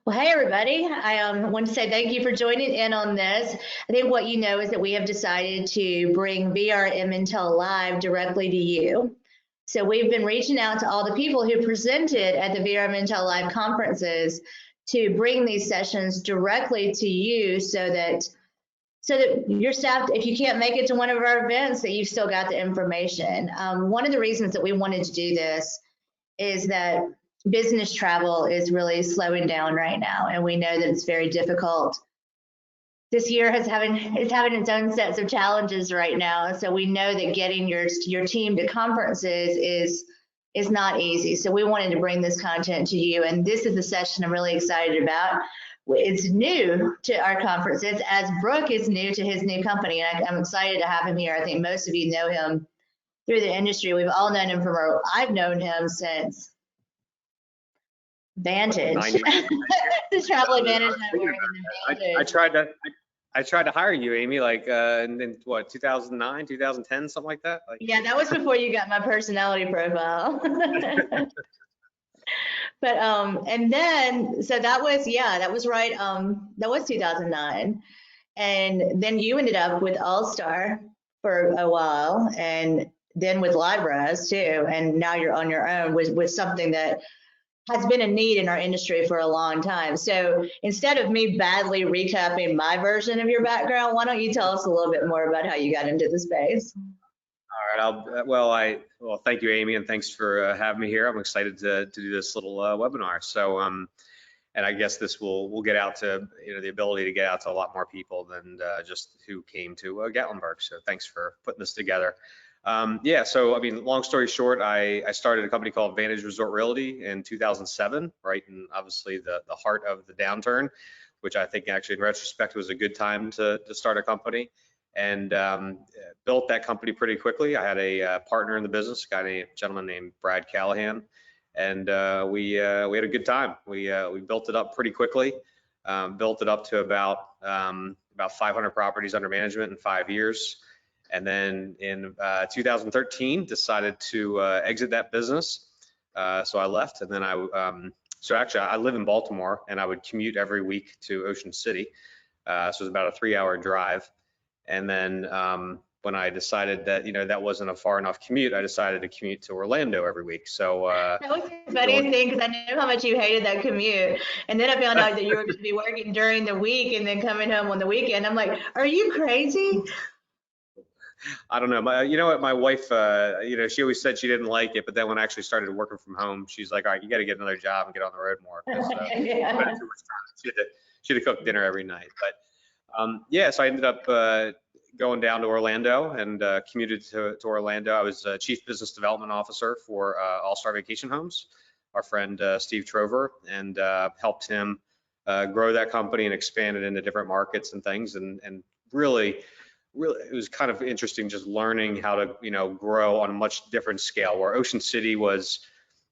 Well, hey everybody. I want to say thank you for joining in on this. I think what you know is that we have decided to bring VRM Intel Live directly to you. So we've been reaching out to all the people who presented at the VRM Intel Live conferences to bring these sessions directly to you so that your staff, if you can't make it to one of our events, that you've still got the information. One of the reasons that we wanted to do this is that business travel is really slowing down right now, and we know that it's very difficult. This year is having its own sets of challenges right now, so we know that getting your team to conferences is not easy. So we wanted to bring this content to you, and this is the session I'm really excited about. It's new to our conferences, as Brooke is new to his new company, and I'm excited to have him here. I think most of you know him through the industry. We've all known him I've known him since Vantage, the travel advantage network. I tried to hire you, Amy, like in what, 2009, 2010, something like that. Yeah, that was before you got my personality profile. But and then so that was right. That was 2009, and then you ended up with All Star for a while, and then with LiveRes too, and now you're on your own with something that has been a need in our industry for a long time. So instead of me badly recapping my version of your background, why don't you tell us a little bit more about how you got into the space? All right. Well, thank you, Amy, and thanks for having me here. I'm excited to do this little webinar. So, and I guess this will get out to the ability to get out to a lot more people than just who came to Gatlinburg. So thanks for putting this together. Yeah, so I mean, long story short, I started a company called Vantage Resort Realty in 2007, right? And obviously the heart of the downturn, which I think actually in retrospect was a good time to start a company, and built that company pretty quickly. I had a partner in the business, a gentleman named Brad Callahan, and we had a good time. We built it up pretty quickly, built it up to about 500 properties under management in 5 years. And then in 2013, decided to exit that business. So I left, and then so actually I live in Baltimore, and I would commute every week to Ocean City. So it was about a 3-hour drive. And then when I decided that that wasn't a far enough commute, I decided to commute to Orlando every week. So that was the funniest thing, because I knew how much you hated that commute, and then I found out that you were going to be working during the week and then coming home on the weekend. I'm like, are you crazy? I don't know. You know what? My wife, she always said she didn't like it, but then when I actually started working from home, she's like, all right, you got to get another job and get on the road more. Yeah. She had to cook dinner every night. But yeah, so I ended up going down to Orlando and commuted to Orlando. I was Chief Business Development Officer for All Star Vacation Homes, our friend Steve Trover, and helped him grow that company and expand it into different markets and things. And really, it was kind of interesting just learning how to grow on a much different scale, where Ocean City was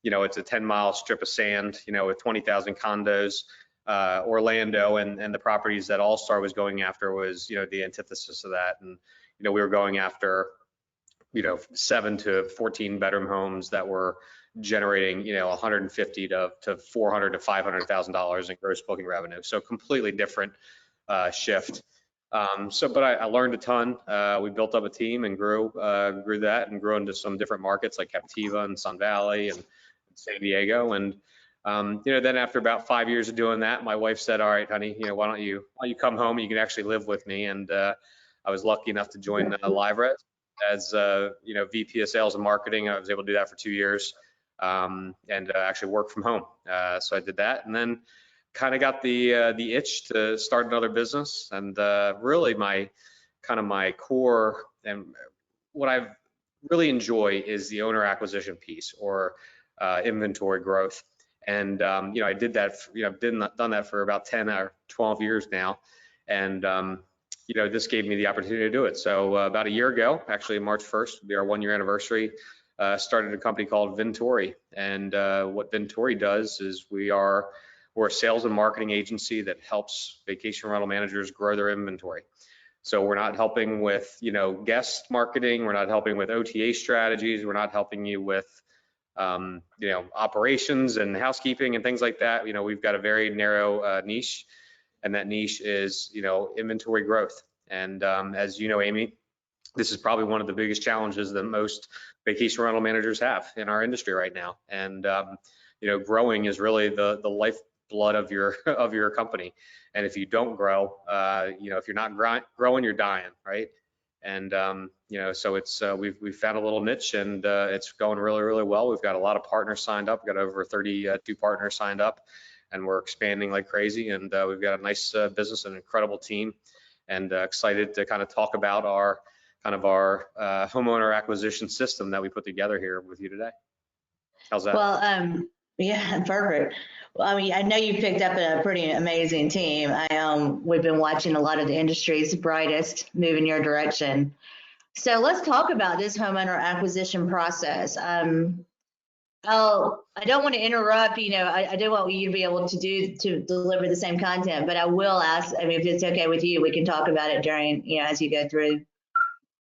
it's a 10-mile strip of sand with 20,000 condos. Orlando and the properties that All Star was going after was the antithesis of that. And we were going after 7 to 14 bedroom homes that were generating 150 to 400 to $500,000 in gross booking revenue. So completely different shift. But I learned a ton. We built up a team and grew that and grew into some different markets like Captiva and Sun Valley and San Diego. And then after about 5 years of doing that, my wife said, all right, honey, why don't you come home? You can actually live with me. And I was lucky enough to join LiveRes as VP of Sales and Marketing. I was able to do that for 2 years and actually work from home. So I did that, and then kind of got the itch to start another business. And really my core and what I really enjoy is the owner acquisition piece, or inventory growth. And I did that. I've done that for about 10 or 12 years now, and this gave me the opportunity to do it. So about a year ago, actually March 1st, will be our 1-year anniversary. Started a company called Vintory, and what Vintory does is we're a sales and marketing agency that helps vacation rental managers grow their inventory. So we're not helping with guest marketing. We're not helping with OTA strategies. We're not helping you with operations and housekeeping and things like that. We've got a very narrow niche, and that niche is, inventory growth. And as you know, Amy, this is probably one of the biggest challenges that most vacation rental managers have in our industry right now. And growing is really the lifeblood of your company. And if you don't grow, if you're not growing, you're dying, right? And so it's we've found a little niche, and it's going really, really well. We've got a lot of partners signed up. We've got over 32 partners signed up, and we're expanding like crazy. And we've got a nice business, an incredible team, and excited to kind of talk about our homeowner acquisition system that we put together here with you today. How's that? Well, yeah, perfect. Well, I mean, I know you picked up a pretty amazing team. We've been watching a lot of the industry's brightest move in your direction. So let's talk about this homeowner acquisition process. I don't want to interrupt, I do want you to be able to deliver the same content, but I will ask, I mean, if it's okay with you, we can talk about it during, as you go through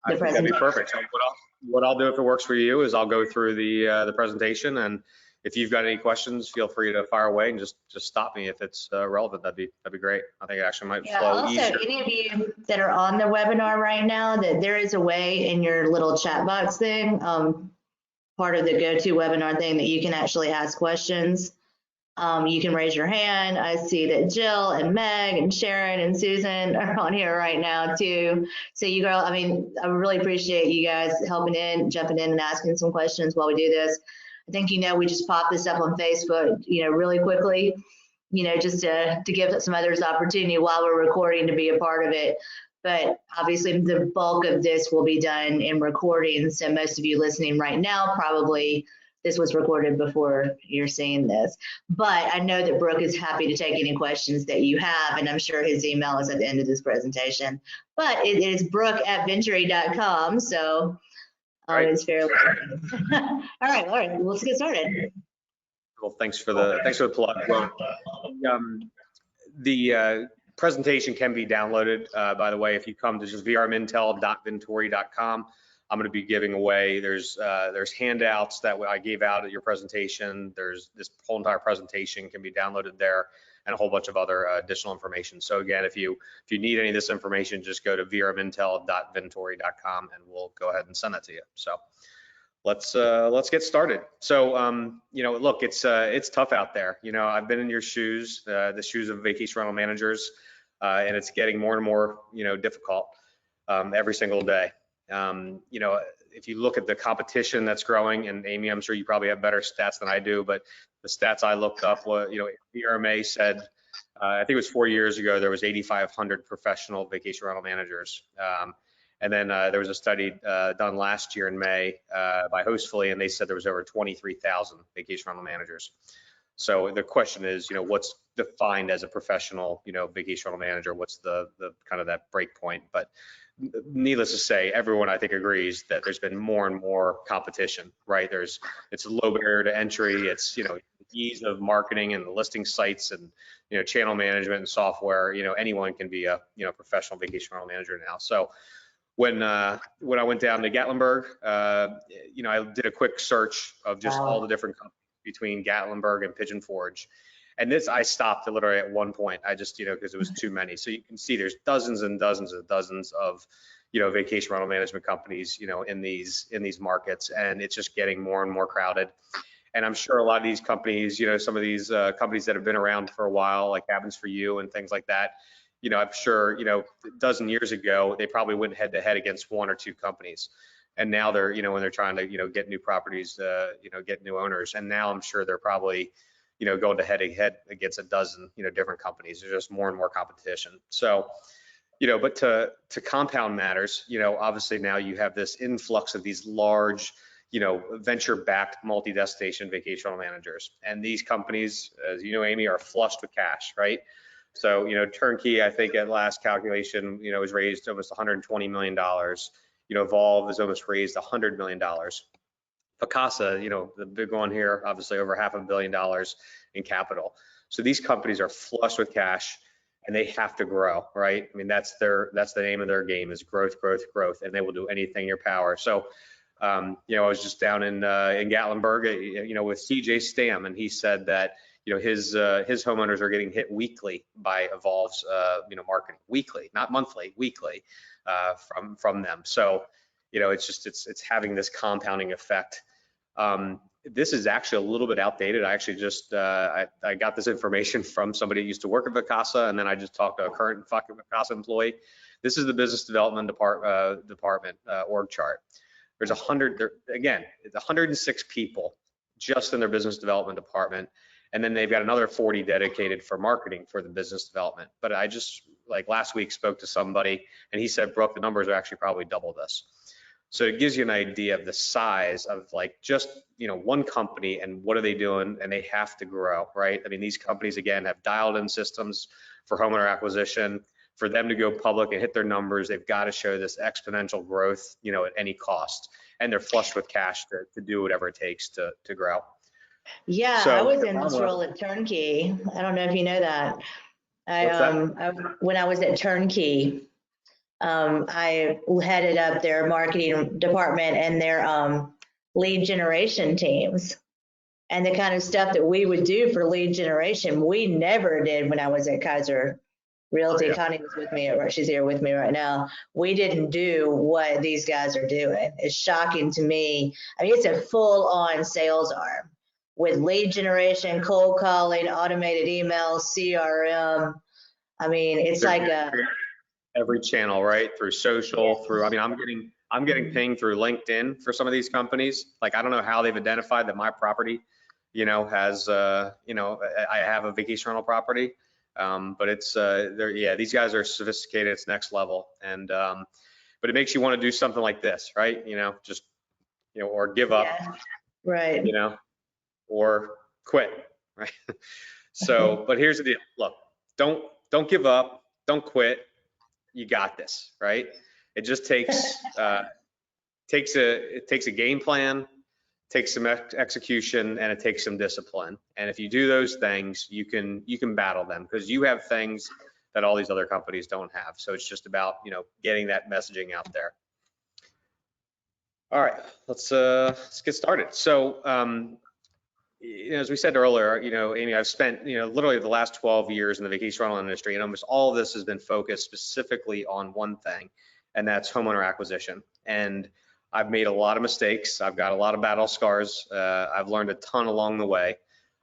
the presentation. That'd be perfect. So what I'll do, if it works for you, is I'll go through the presentation, and if you've got any questions, feel free to fire away and just stop me if it's relevant. That'd be great. I think it actually might flow easier. Also, any of you that are on the webinar right now, that there is a way in your little chat box thing, part of the GoToWebinar thing, that you can actually ask questions. You can raise your hand. I see that Jill and Meg and Sharon and Susan are on here right now too. So I really appreciate you guys jumping in and asking some questions while we do this. I think, we just popped this up on Facebook, really quickly, just to give some others opportunity while we're recording to be a part of it. But obviously the bulk of this will be done in recording. So most of you listening right now, probably this was recorded before you're seeing this. But I know that Brooke is happy to take any questions that you have, and I'm sure his email is at the end of this presentation. But it is brooke@vintory.com, so right. It's fairly all right, let's get started. Well, thanks for the plug. Well, the presentation can be downloaded, by the way, if you come to just vrmintel.vintory.com. I'm going to be giving away, there's handouts that I gave out at your presentation. There's this whole entire presentation can be downloaded there, and a whole bunch of other additional information. So again, if you need any of this information, just go to vrmintel.vintory.com and we'll go ahead and send that to you. So let's get started. So look, it's tough out there. I've been in your shoes, the shoes of vacation rental managers, and it's getting more and more difficult every single day. If you look at the competition that's growing, and Amy, I'm sure you probably have better stats than I do, but the stats I looked up was, VRM said, I think it was 4 years ago, there was 8,500 professional vacation rental managers. And then there was a study done last year in May by Hostfully, and they said there was over 23,000 vacation rental managers. So the question is, what's defined as a professional, vacation rental manager? What's the kind of that break point? But needless to say, everyone I think agrees that there's been more and more competition, right? It's a low barrier to entry. It's, ease of marketing and the listing sites and, channel management and software, anyone can be a, professional vacation rental manager now. So when I went down to Gatlinburg, I did a quick search of just all the different companies between Gatlinburg and Pigeon Forge. And this, I stopped literally at one point. I just, because it was too many. So you can see there's dozens and dozens and dozens of, vacation rental management companies, in these markets, and it's just getting more and more crowded. And I'm sure a lot of these companies, some of these companies that have been around for a while, like Cabins for You and things like that, I'm sure, a dozen years ago, they probably went head to head against one or two companies. And now they're, when they're trying to, get new properties, get new owners. And now I'm sure they're probably, going to head against a dozen, different companies. There's just more and more competition. So, but to compound matters, obviously now you have this influx of these large, venture-backed multi-destination vacation rental managers. And these companies, as you know, Amy, are flushed with cash, right? So, Turnkey, I think at last calculation, was raised almost $120 million. Evolve has almost raised $100 million. Picasa, the big one here, obviously over $500 million in capital. So these companies are flush with cash, and they have to grow, right? I mean, that's the name of their game, is growth, growth, growth, and they will do anything in your power. So You know, I was just down in Gatlinburg, you know, with CJ Stam, and he said that, you know, his homeowners are getting hit weekly by Evolve's, you know, marketing, weekly, not monthly, weekly, from them. So, you know, it's just, it's having this compounding effect. This is actually a little bit outdated. I actually just, I got this information from somebody who used to work at Vacasa, and then I just talked to a current fucking Vacasa employee. This is the business development department org chart. There's 106 people just in their business development department. And then they've got another 40 dedicated for marketing for the business development. But I just, like last week, spoke to somebody and he said, Brooke, the numbers are actually probably double this. So it gives you an idea of the size of like just, you know, one company and what are they doing, and they have to grow, right? I mean, these companies, again, have dialed in systems for homeowner acquisition. For them to go public and hit their numbers, they've got to show this exponential growth, you know, at any cost. And they're flush with cash to do whatever it takes to grow. Yeah, So, I was in this role at Turnkey. I don't know if you know that. When I was at Turnkey, I headed up their marketing department and their lead generation teams. And the kind of stuff that we would do for lead generation, we never did when I was at Kaiser Realty. Oh, yeah. Connie was with me, she's here with me right now. We didn't do what these guys are doing. It's shocking to me. I mean, it's a full-on sales arm with lead generation, cold calling, automated emails, CRM. I mean, it's like every channel, right? Through social, through, I mean, I'm getting pinged through LinkedIn for some of these companies. Like, I don't know how they've identified that my property, you know, has, you know, I have a vacation rental property. But it's, yeah, these guys are sophisticated. It's next level. And, but it makes you want to do something like this, right? You know, just, you know, or give up, right. You know, or quit, right? So, but here's the deal. Look, don't give up. Don't quit. You got this, right? It just takes, it takes a game plan, takes some execution, and it takes some discipline. And if you do those things, you can battle them because you have things that all these other companies don't have. So it's just about, you know, getting that messaging out there. All right, let's get started. So, you know, as we said earlier, you know, Amy, I've spent, you know, literally the last 12 years in the vacation rental industry, and almost all of this has been focused specifically on one thing, and that's homeowner acquisition. And I've made a lot of mistakes. I've got a lot of battle scars. I've learned a ton along the way.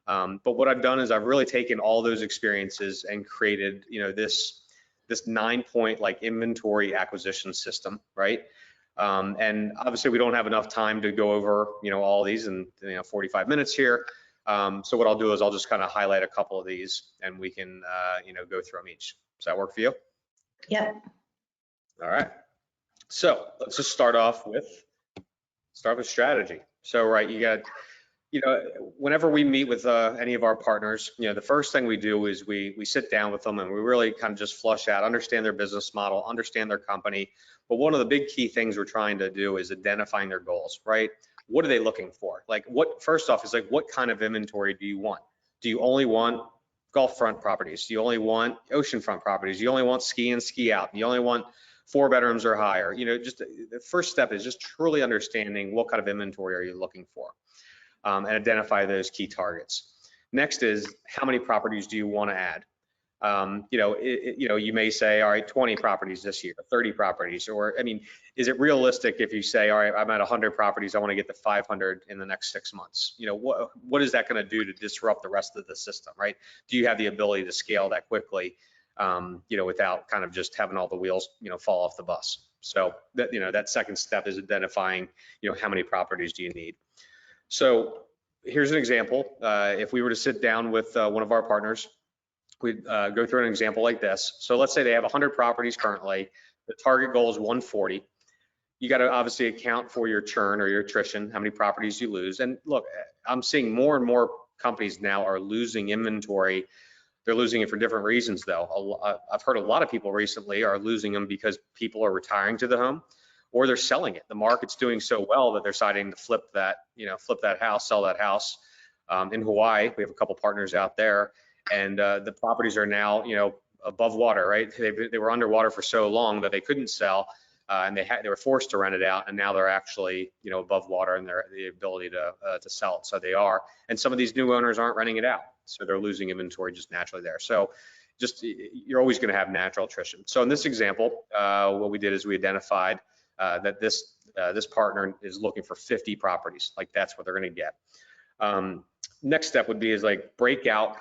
But what I've done is I've really taken all those experiences and created, you know, this 9-point like inventory acquisition system, right? And obviously we don't have enough time to go over, you know, all these in, you know, 45 minutes here. So what I'll do is I'll just kind of highlight a couple of these and we can, you know, go through them each. Does that work for you? Yep. All right. So let's just start with strategy. So, right, you got, you know, whenever we meet with any of our partners, you know, the first thing we do is we sit down with them and we really kind of just flush out, understand their business model, understand their company. But one of the big key things we're trying to do is identifying their goals, right? What are they looking for? Like first off is like, what kind of inventory do you want? Do you only want golf front properties? Do you only want oceanfront properties? Do you only want ski in, ski out? Do you only want 4 bedrooms or higher? You know, just the first step is just truly understanding what kind of inventory are you looking for, and identify those key targets. Next is how many properties do you want to add? You know, you know, you may say, all right, 20 properties this year, 30 properties, or I mean, is it realistic if you say, all right, I'm at 100 properties, I want to get to 500 in the next 6 months? You know, what is that going to do to disrupt the rest of the system, right? Do you have the ability to scale that quickly? You know, without kind of just having all the wheels, you know, fall off the bus. So that, you know, that second step is identifying, you know, how many properties do you need? So here's an example. If we were to sit down with one of our partners, we'd go through an example like this. So let's say they have 100 properties currently. The target goal is 140. You got to obviously account for your churn or your attrition, how many properties you lose. And look, I'm seeing more and more companies now are losing inventory. They're losing it for different reasons, though. I've heard a lot of people recently are losing them because people are retiring to the home, or they're selling it. The market's doing so well that they're deciding to flip that, you know, flip that house, sell that house. In Hawaii, we have a couple partners out there, and the properties are now, you know, above water, right? They were underwater for so long that they couldn't sell. and they were forced to rent it out, and now they're actually, you know, above water in the ability to sell it. So they are, and some of these new owners aren't renting it out, so they're losing inventory just naturally there. So just, you're always going to have natural attrition. So in this example, what we did is we identified that this partner is looking for 50 properties. Like, that's what they're going to get. Next step would be is like break out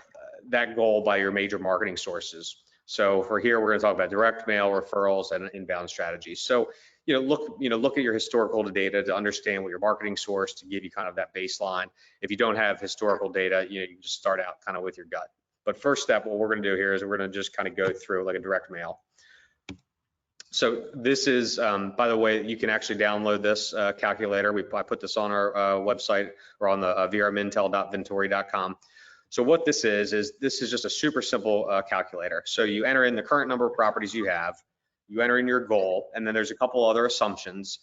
that goal by your major marketing sources. So for here, we're going to talk about direct mail, referrals, and inbound strategies. So, look at your historical data to understand what your marketing source, to give you kind of that baseline. If you don't have historical data, you can just start out kind of with your gut. But first step, what we're going to do here is we're going to just kind of go through like a direct mail. So this is, by the way, you can actually download this calculator. I put this on our website, or on the vrmintel.vintory.com. So what this is just a super simple calculator. So you enter in the current number of properties you have, you enter in your goal, and then there's a couple other assumptions,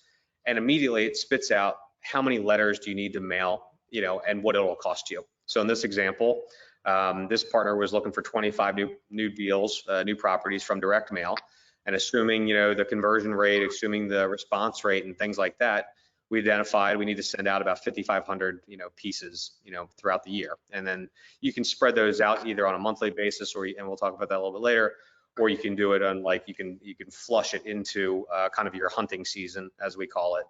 and immediately it spits out how many letters do you need to mail, and what it'll cost you. So in this example, this partner was looking for 25 new deals, new properties from direct mail, and assuming, the conversion rate, assuming the response rate and things like that, we identified we need to send out about 5,500, pieces, throughout the year. And then you can spread those out either on a monthly basis, and we'll talk about that a little bit later, or you can do it on, like, you can flush it into kind of your hunting season, as we call it.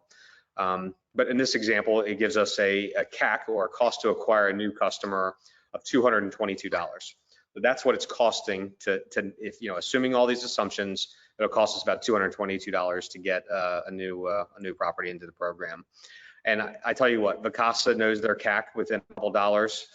But in this example, it gives us a CAC, or a cost to acquire a new customer, of $222. So that's what it's costing if assuming all these assumptions, it'll cost us about $222 to get a new property into the program. And I tell you what, Vacasa knows their CAC within a couple dollars.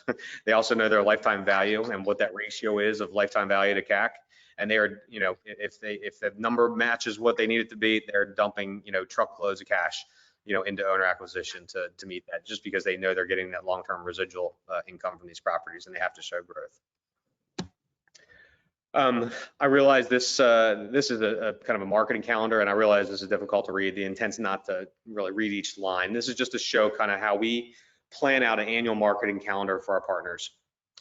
They also know their lifetime value and what that ratio is of lifetime value to CAC. And they are, if the number matches what they need it to be, they're dumping, truckloads of cash, into owner acquisition to meet that, just because they know they're getting that long-term residual income from these properties, and they have to show growth. I realize this is a kind of a marketing calendar, and I realize this is difficult to read. The intent's not to really read each line. This is just to show kind of how we plan out an annual marketing calendar for our partners.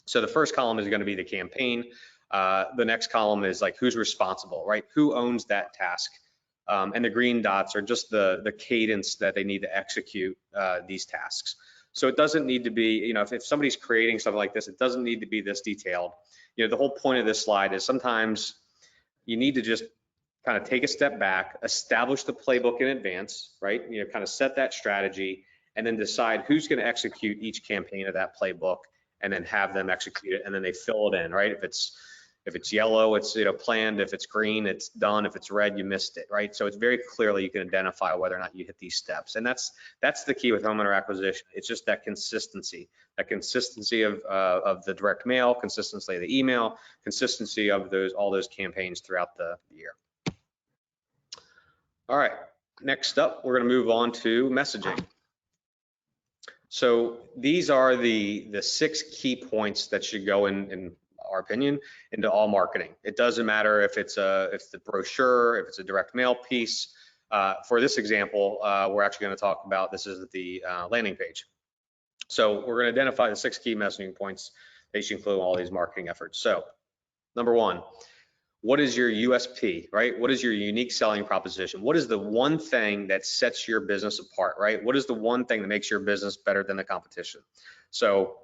So the first column is going to be the campaign. The next column is like who's responsible, right? Who owns that task? And the green dots are just the cadence that they need to execute these tasks. So it doesn't need to be, if somebody's creating something like this, it doesn't need to be this detailed. The whole point of this slide is sometimes you need to just kind of take a step back, establish the playbook in advance, right? Kind of set that strategy, and then decide who's going to execute each campaign of that playbook, and then have them execute it, and then they fill it in, right? If it's yellow, it's planned. If it's green, it's done. If it's red, you missed it, right? So it's very clearly you can identify whether or not you hit these steps, and that's the key with homeowner acquisition. It's just that consistency of the direct mail, consistency of the email, consistency of all those campaigns throughout the year. All right, next up, we're going to move on to messaging. So these are the 6 key points that should go in our opinion, into all marketing. It doesn't matter if it's the brochure, if it's a direct mail piece. For this example, we're actually going to talk about, this is the landing page. So we're going to identify the 6 key messaging points that should include all these marketing efforts. So number 1, what is your USP, right? What is your unique selling proposition? What is the one thing that sets your business apart, right? What is the one thing that makes your business better than the competition? So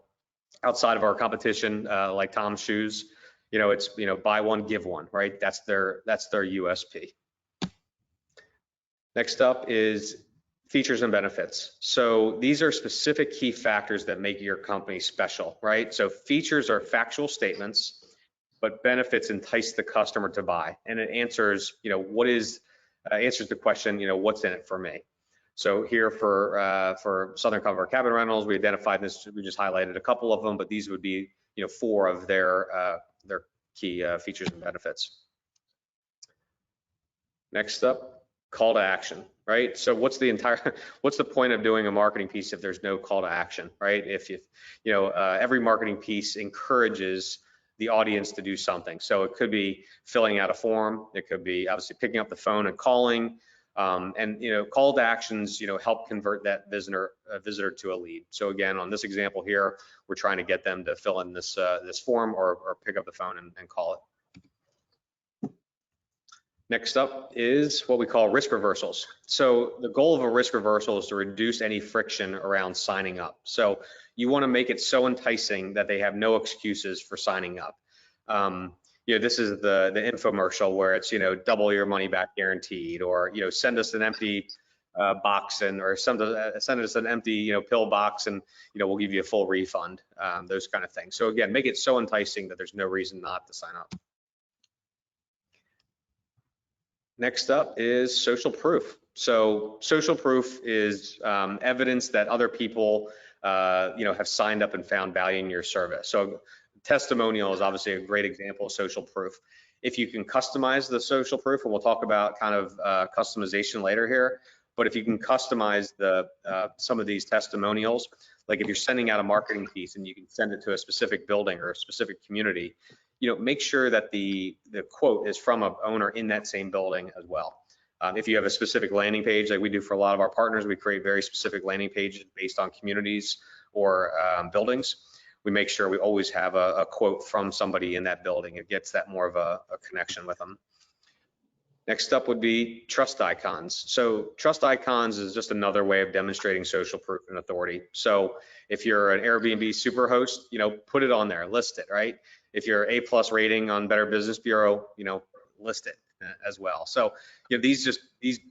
outside of our competition, like Tom's Shoes, it's buy one, give one, right? That's their USP. Next up is features and benefits. So these are specific key factors that make your company special, right? So features are factual statements, but benefits entice the customer to buy, and it answers, answers the question, what's in it for me? So here for Southern Comfort Cabin Rentals, we identified this. We just highlighted a couple of them, but these would be 4 of their key features and benefits. Next up, call to action, right? So what's the point of doing a marketing piece if there's no call to action, right? If every marketing piece encourages the audience to do something. So it could be filling out a form. It could be obviously picking up the phone and calling. And call to actions help convert that visitor to a lead. So again, on this example here, we're trying to get them to fill in this form or pick up the phone and call it. Next up is what we call risk reversals. So the goal of a risk reversal is to reduce any friction around signing up. So you want to make it so enticing that they have no excuses for signing up. This is the infomercial where it's, double your money back guaranteed, or, send us an empty box or send us an empty, pill box and, we'll give you a full refund, those kind of things. So again, make it so enticing that there's no reason not to sign up. Next up is social proof. So social proof is evidence that other people, have signed up and found value in your service. So testimonial is obviously a great example of social proof. If you can customize the social proof, and we'll talk about kind of customization later here, but if you can customize some of these testimonials, like if you're sending out a marketing piece and you can send it to a specific building or a specific community, make sure that the quote is from an owner in that same building as well. If you have a specific landing page, like we do for a lot of our partners, we create very specific landing pages based on communities or buildings. We make sure we always have a quote from somebody in that building. It gets that more of a connection with them. Next up would be trust icons. So trust icons is just another way of demonstrating social proof and authority. So if you're an Airbnb superhost, put it on there, list it, right? If you're A+ rating on Better Business Bureau, list it as well. So these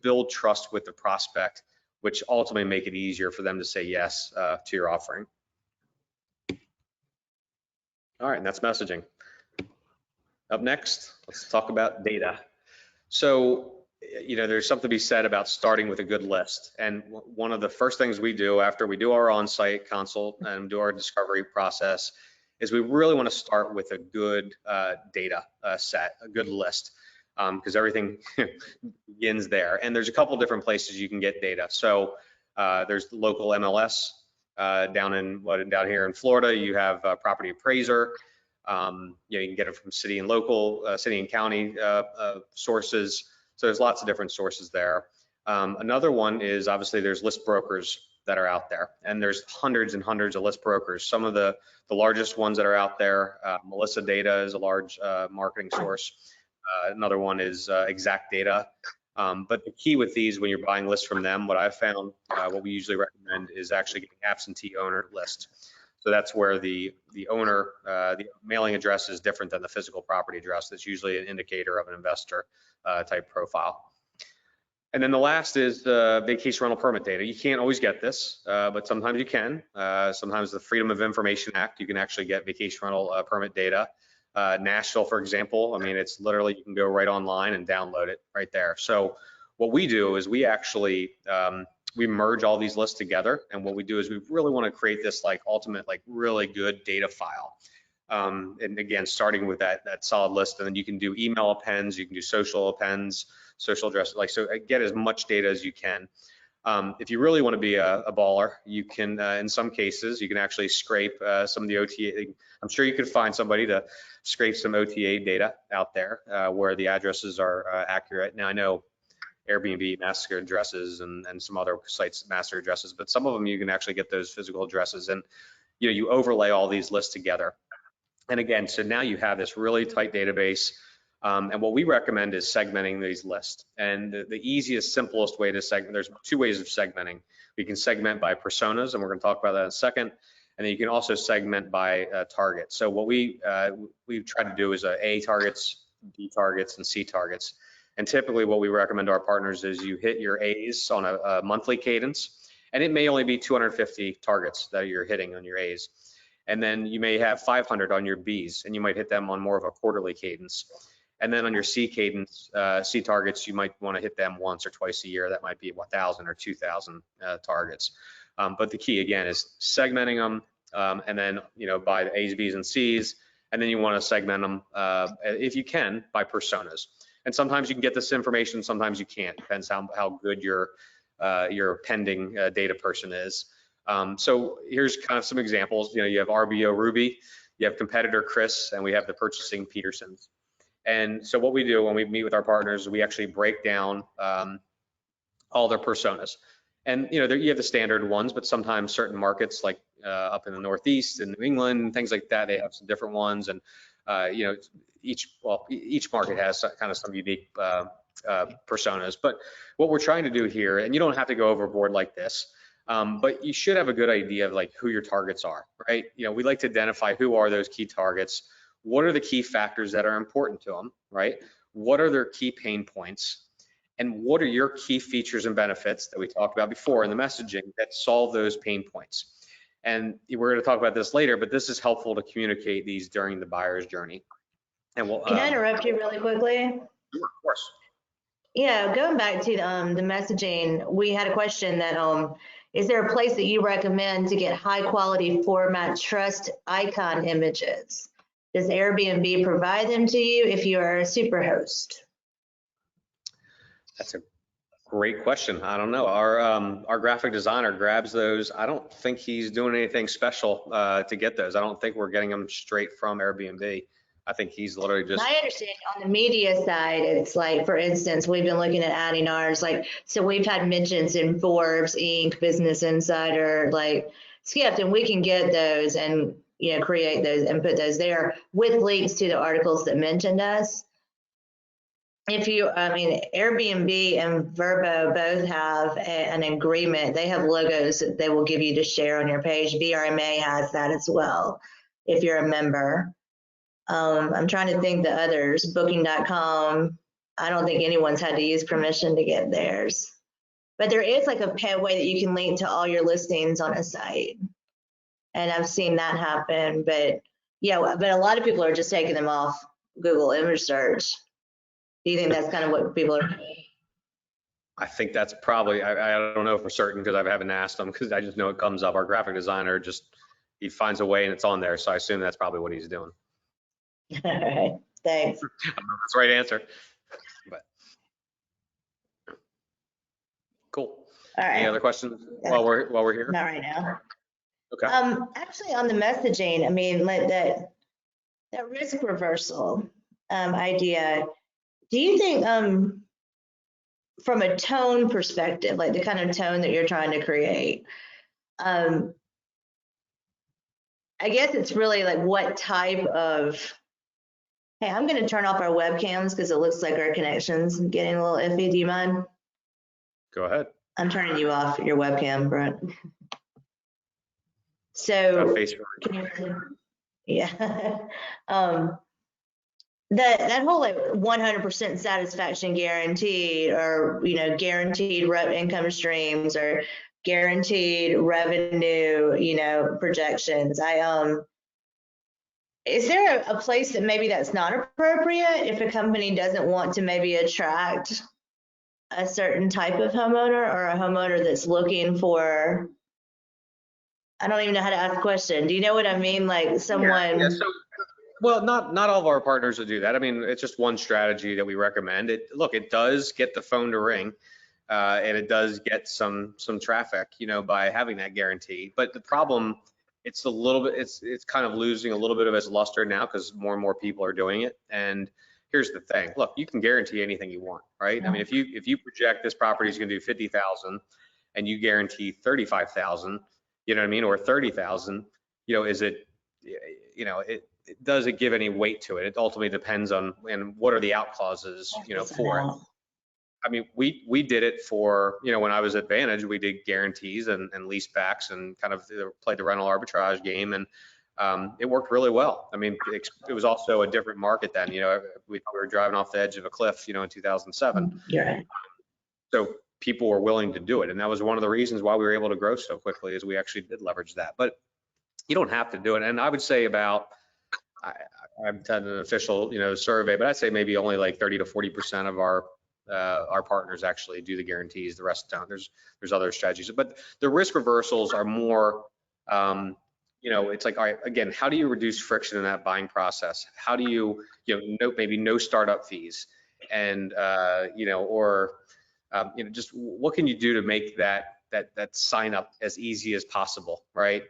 build trust with the prospect, which ultimately make it easier for them to say yes to your offering. All right, and that's messaging. Up next, let's talk about data. So, there's something to be said about starting with a good list. And one of the first things we do after we do our on-site consult and do our discovery process is we really want to start with a good data set, a good list, because everything begins there. And there's a couple different places you can get data. So there's the local MLS down here in Florida. You have Property Appraiser. You can get it from city and local, city and county sources. So there's lots of different sources there. Another one is obviously there's list brokers that are out there, and there's hundreds and hundreds of list brokers. Some of the largest ones that are out there, Melissa Data is a large marketing source. Another one is Exact Data. But the key with these, when you're buying lists from them, what I've found, what we usually recommend is actually getting absentee owner list. So that's where the owner, the mailing address is different than the physical property address. That's usually an indicator of an investor type profile. And then the last is vacation rental permit data. You can't always get this, but sometimes you can. Sometimes the Freedom of Information Act, you can actually get vacation rental permit data. Nashville, for example, I mean, it's literally, you can go right online and download it right there. So what we do is we actually, we merge all these lists together. And what we do is we really want to create this ultimate, really good data file. And again, starting with that solid list, and then you can do email appends, you can do social appends, social address, so get as much data as you can. If you really want to be a baller, you can, in some cases, you can actually scrape some of the OTA. I'm sure you could find somebody to scrape some OTA data out there where the addresses are accurate. Now I know Airbnb master addresses and some other sites master addresses, but some of them you can actually get those physical addresses, and you overlay all these lists together. And again, so now you have this really tight database. And what we recommend is segmenting these lists. And the easiest, simplest way to segment, there's two ways of segmenting. We can segment by personas, and we're going to talk about that in a second. And then you can also segment by target. So what we try to do is A targets, B targets, and C targets. And typically what we recommend to our partners is you hit your A's on a monthly cadence, and it may only be 250 targets that you're hitting on your A's. And then you may have 500 on your B's, and you might hit them on more of a quarterly cadence. And then on your C cadence, C targets, you might want to hit them once or twice a year. That might be 1,000 or 2,000 targets. But the key again is segmenting them, and then by the A's, B's, and C's. And then you want to segment them, if you can, by personas. And sometimes you can get this information, sometimes you can't. Depends how good your pending data person is. So here's kind of some examples. You have RBO Ruby, you have competitor Chris, and we have the purchasing Petersons. And so what we do when we meet with our partners, we actually break down all their personas. And you have the standard ones, but sometimes certain markets like up in the Northeast and New England, things like that, they have some different ones. And each market has kind of some unique personas. But what we're trying to do here, and you don't have to go overboard like this, but you should have a good idea of like who your targets are, right? You know, we like to identify who are those key targets. What are the key factors that are important to them, right? What are their key pain points? And what are your key features and benefits that we talked about before in the messaging that solve those pain points? And we're going to talk about this later, but this is helpful to communicate these during the buyer's journey. And we'll, Can I interrupt you really quickly? Of course. Yeah, going back to the messaging, we had a question that is there a place that you recommend to get high quality format trust icon images? Does Airbnb provide them to you if you are a super host? That's a great question. I don't know. Our graphic designer grabs those. I don't think he's doing anything special to get those. I don't think we're getting them straight from Airbnb. I think he's literally just. I understand on the media side, it's like, for instance, we've been looking at adding ours, like, so we've had mentions in Forbes, Inc., Business Insider, like Skipped, and we can get those and, you know, create those and put those there with links to the articles that mentioned us. If you, I mean, Airbnb and Vrbo both have an agreement. They have logos that they will give you to share on your page. VRM has that as well, if you're a member. I'm trying to think the others. Booking.com. I don't think anyone's had to use permission to get theirs. But there is like a way that you can link to all your listings on a site. And I've seen that happen. But yeah, but a lot of people are just taking them off Google image search. Do you think that's kind of what people are doing? I think that's probably, I don't know for certain because I haven't asked them because I just know it comes up. Our graphic designer just, he finds a way and it's on there. So I assume that's probably what he's doing. All right, thanks. I don't know if that's the right answer, but cool. All right. Any other questions while we're here? Not right now. Okay. Actually, on the messaging, I mean, like that risk reversal idea. Do you think, from a tone perspective, like the kind of tone that you're trying to create, I guess it's really like what type of. Hey, I'm going to turn off our webcams because it looks like our connection's getting a little iffy. Do you mind? Go ahead. I'm turning you off your webcam, Brett. So, yeah. That whole like 100% satisfaction guaranteed, or, you know, guaranteed income streams, or guaranteed revenue, you know, projections. Is there a place that maybe that's not appropriate if a company doesn't want to maybe attract a certain type of homeowner, or a homeowner that's looking for, I don't even know how to ask a question. Do you know what I mean? Like someone. Yeah, so, well, not all of our partners will do that. I mean, it's just one strategy that we recommend. Look, it does get the phone to ring, and it does get some traffic, you know, by having that guarantee. But the problem, it's a little bit, it's kind of losing a little bit of its luster now because more and more people are doing it. And here's the thing, look, you can guarantee anything you want, right? I mean, if you project this property is going to do 50,000 and you guarantee 35,000, you know what I mean, or 30,000, you know, is it, you know, does it give any weight to it? It ultimately depends on, and what are the out clauses, you know, for it. I mean, we did it for, you know, when I was at Vantage, we did guarantees and lease backs and kind of played the rental arbitrage game, and it worked really well. I mean, it was also a different market then. You know, we were driving off the edge of a cliff, you know, in 2007. Yeah. So people were willing to do it, and that was one of the reasons why we were able to grow so quickly, is we actually did leverage that. But you don't have to do it. And I would say about, I've done an official, you know, survey, but I'd say maybe only like 30 to 40% of our partners actually do the guarantees. The rest don't. There's other strategies, but the risk reversals are more, you know, it's like, all right, again, how do you reduce friction in that buying process? How do you, you know, maybe no startup fees, and you know, or you know, just what can you do to make that sign up as easy as possible, right?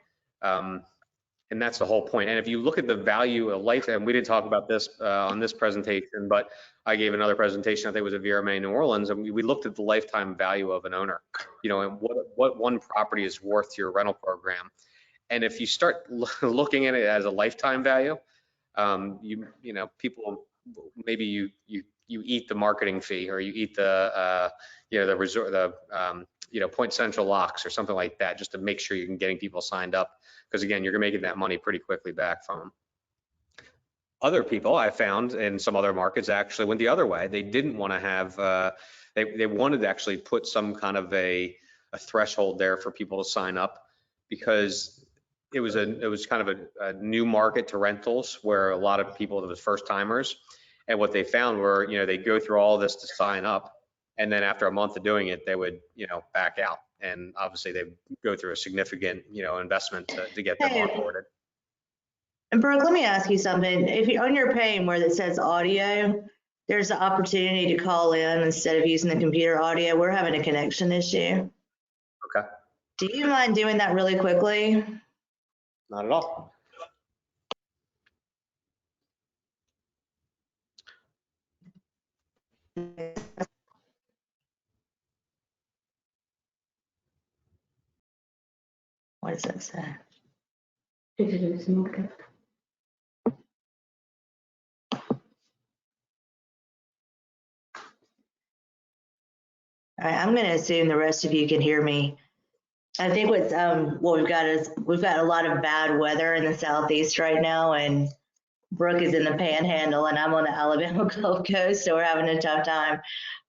And that's the whole point. And if you look at the value of lifetime, we didn't talk about this on this presentation, but I gave another presentation, I think it was at VRM New Orleans, and we looked at the lifetime value of an owner, you know, and what one property is worth to your rental program. And if you start looking at it as a lifetime value, you know, people maybe you eat the marketing fee, or you eat the the resort, Point Central locks or something like that, just to make sure you're getting people signed up, because again, you're making that money pretty quickly back from them. Other people I found in some other markets actually went the other way. They didn't want to have, they wanted to actually put some kind of a threshold there for people to sign up, because it was kind of a new market to rentals, where a lot of people, it was first timers. And what they found were, they go through all this to sign up, and then after a month of doing it, they would, back out. And obviously they go through a significant, investment to get them onboarded. And Brooke, let me ask you something. If you're on your pane where it says audio, there's the opportunity to call in instead of using the computer audio. We're having a connection issue. Okay. Do you mind doing that really quickly? Not at all. What does that say? All right, I'm going to assume the rest of you can hear me. I think what we've got is we've got a lot of bad weather in the southeast right now, and Brooke is in the Panhandle, and I'm on the Alabama Gulf Coast, so we're having a tough time.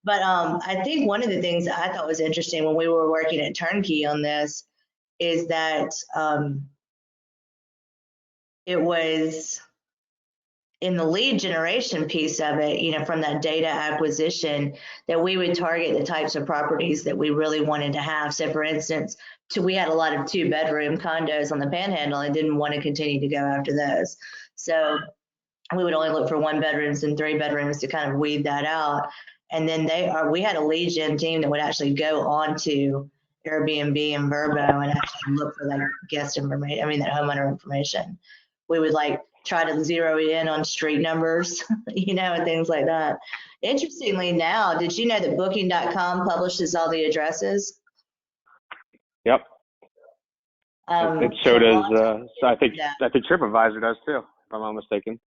But I think one of the things that I thought was interesting when we were working at Turnkey on this is that it was in the lead generation piece of it, from that data acquisition, that we would target the types of properties that we really wanted to have. So for instance, we had a lot of 2-bedroom condos on the Panhandle and didn't want to continue to go after those. So we would only look for 1-bedrooms and 3-bedrooms to kind of weed that out. And then we had a lead gen team that would actually go on to Airbnb and Vrbo and actually look for that guest information, that homeowner information. We would try to zero in on street numbers, and things like that. Interestingly now, did you know that booking.com publishes all the addresses? Yep. So does, I think TripAdvisor does too, if I'm not mistaken.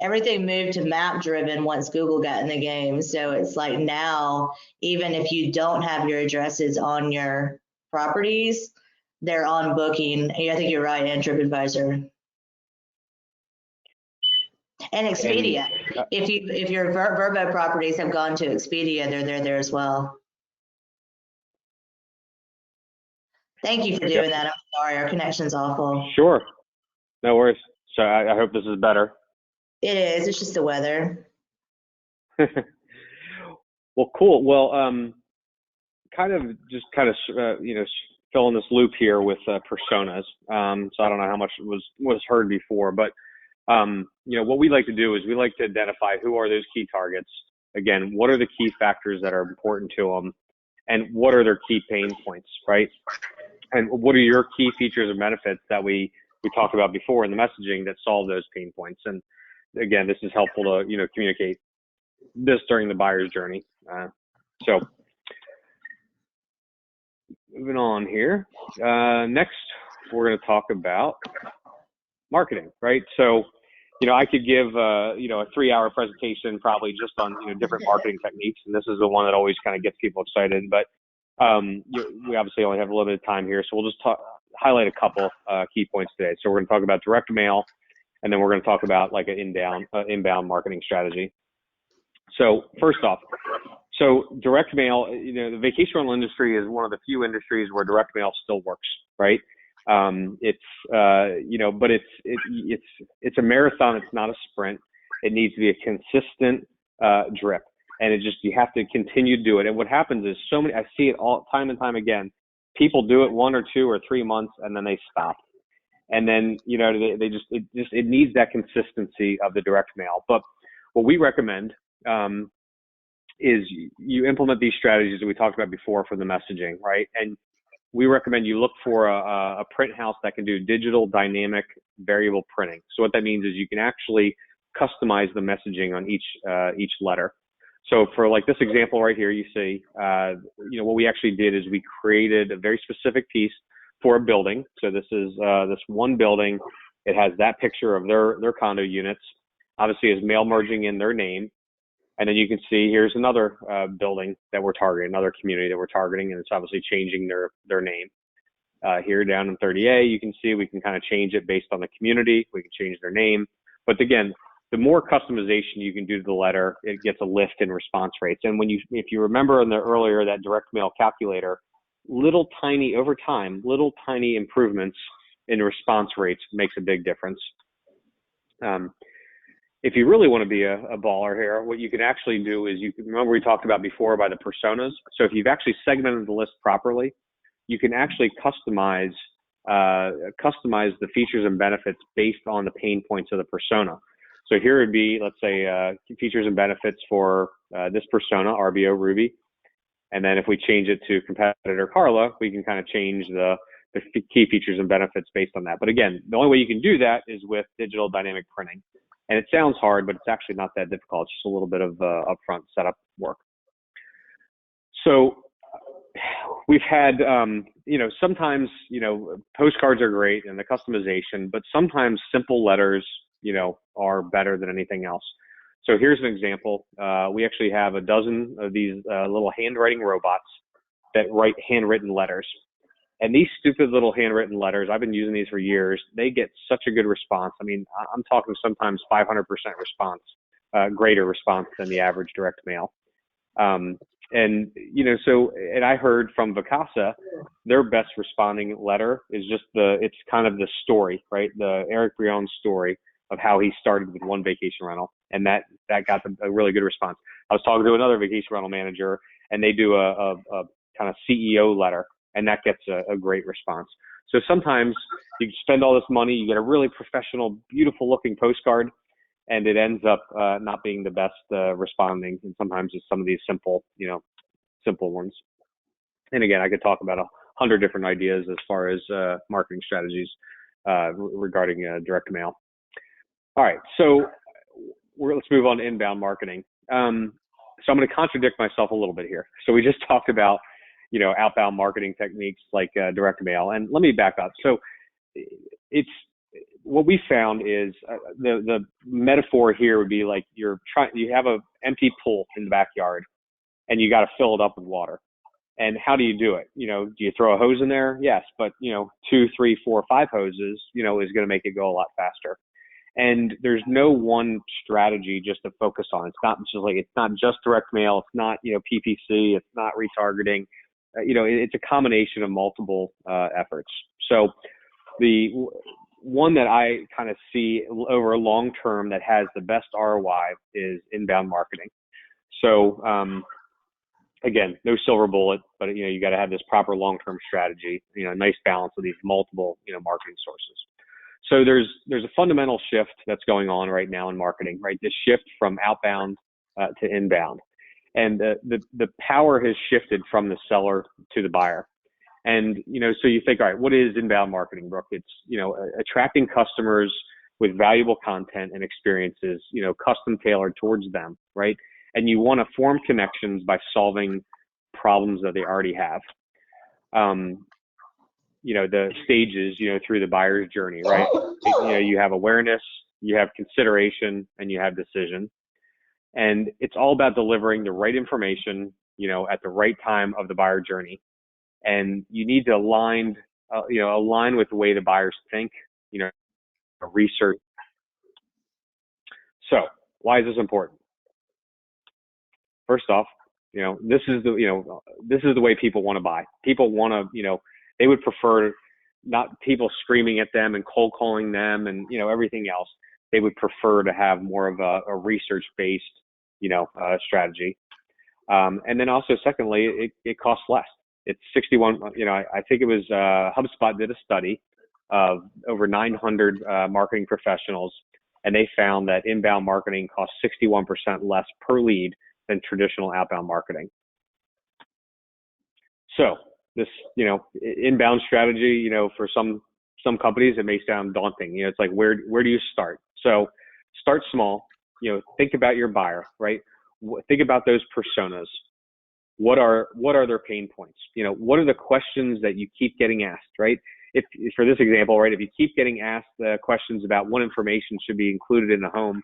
Everything moved to map driven once Google got in the game. So it's like now, even if you don't have your addresses on your properties, they're on Booking. I think you're right, and TripAdvisor. And Expedia. If your Vrbo properties have gone to Expedia, they're there as well. Thank you for doing that. I'm sorry, our connection's awful. Sure. No worries. So I hope this is better. It is. It's just the weather. Well, cool. Well, kind of fill in this loop here with personas. So I don't know how much was heard before, but what we like to do is we like to identify who are those key targets. Again, what are the key factors that are important to them, and what are their key pain points, right? And what are your key features and benefits that we talked about before in the messaging that solve those pain points? And again, this is helpful to communicate this during the buyer's journey. So moving on here, next we're going to talk about marketing, right? So I could give a 3-hour presentation probably just on different marketing techniques, and this is the one that always kind of gets people excited. But we obviously only have a little bit of time here, so we'll just highlight a couple key points today. So we're going to talk about direct mail, and then we're going to talk about like an inbound marketing strategy. So first off, direct mail, the vacation rental industry is one of the few industries where direct mail still works, right? But it's a marathon. It's not a sprint. It needs to be a consistent drip, and you have to continue to do it. And what happens is I see it all time and time again. People do it 1 or 2 or 3 months, and then they stop. And then it needs that consistency of the direct mail. But what we recommend is you implement these strategies that we talked about before for the messaging, right? And we recommend you look for a print house that can do digital dynamic variable printing. So what that means is you can actually customize the messaging on each letter. So for like this example right here, you see, what we actually did is we created a very specific piece for a building. So this is this one building. It has that picture of their condo units. obviously is mail merging in their name. And then you can see here's another building that we're targeting, another community that we're targeting, and it's obviously changing their name. Here down in 30A, you can see we can kind of change it based on the community. We can change their name. But again, the more customization you can do to the letter, it gets a lift in response rates. And if you remember in the earlier, that direct mail calculator, over time, little tiny improvements in response rates makes a big difference. If you really want to be a baller here, what you can actually do is remember we talked about before by the personas. So if you've actually segmented the list properly, you can actually customize the features and benefits based on the pain points of the persona. So here would be, let's say, features and benefits for this persona, RBO Ruby. And then if we change it to competitor Carla, we can kind of change the key features and benefits based on that. But again, the only way you can do that is with digital dynamic printing. And it sounds hard, but it's actually not that difficult. It's just a little bit of upfront setup work. So we've had, sometimes, postcards are great and the customization, but sometimes simple letters, are better than anything else. So here's an example. We actually have a dozen of these little handwriting robots that write handwritten letters. And these stupid little handwritten letters, I've been using these for years. They get such a good response. I mean, I'm talking sometimes 500% response, greater response than the average direct mail. And I heard from Vacasa, their best responding letter is just it's kind of the story, right? The Eric Brion's story of how he started with one vacation rental. And that got a really good response. I was talking to another vacation rental manager, and they do a kind of CEO letter, and that gets a great response. So sometimes you spend all this money, you get a really professional, beautiful looking postcard, and it ends up not being the best responding. And sometimes it's some of these simple ones. And again, I could talk about 100 different ideas as far as marketing strategies regarding direct mail. All right, so let's move on to inbound marketing. So I'm going to contradict myself a little bit here. So we just talked about outbound marketing techniques like direct mail. And let me back up. So what we found is the metaphor here would be like you have an empty pool in the backyard and you got to fill it up with water. And how do you do it? Do you throw a hose in there? Yes. But, 2, 3, 4, 5 hoses, is going to make it go a lot faster. And there's no one strategy just to focus on. It's not just direct mail. It's not, PPC. It's not retargeting. It's a combination of multiple efforts. So the one that I kind of see over a long term that has the best ROI is inbound marketing. So again, no silver bullet, but you got to have this proper long-term strategy. A nice balance of these multiple marketing sources. So there's a fundamental shift that's going on right now in marketing, right? This shift from outbound to inbound. And the power has shifted from the seller to the buyer. And, so you think, all right, what is inbound marketing, Brooke? It's, attracting customers with valuable content and experiences, custom tailored towards them, right? And you want to form connections by solving problems that they already have. The stages, through the buyer's journey, right? You have awareness, you have consideration, and you have decision. And it's all about delivering the right information, at the right time of the buyer journey. And you need to align with the way the buyers think, research. So why is this important? First off, this is the way people want to buy. People want to, they would prefer not people screaming at them and cold calling them and, everything else. They would prefer to have more of a research-based, strategy. And then also, secondly, it costs less. It's 61, I think it was HubSpot did a study of over 900 marketing professionals, and they found that inbound marketing costs 61% less per lead than traditional outbound marketing. So this, inbound strategy, for some companies, it may sound daunting. It's like, where do you start? So start small, think about your buyer, right? Think about those personas. What are their pain points? What are the questions that you keep getting asked, right? If for this example, right, if you keep getting asked questions about what information should be included in the home,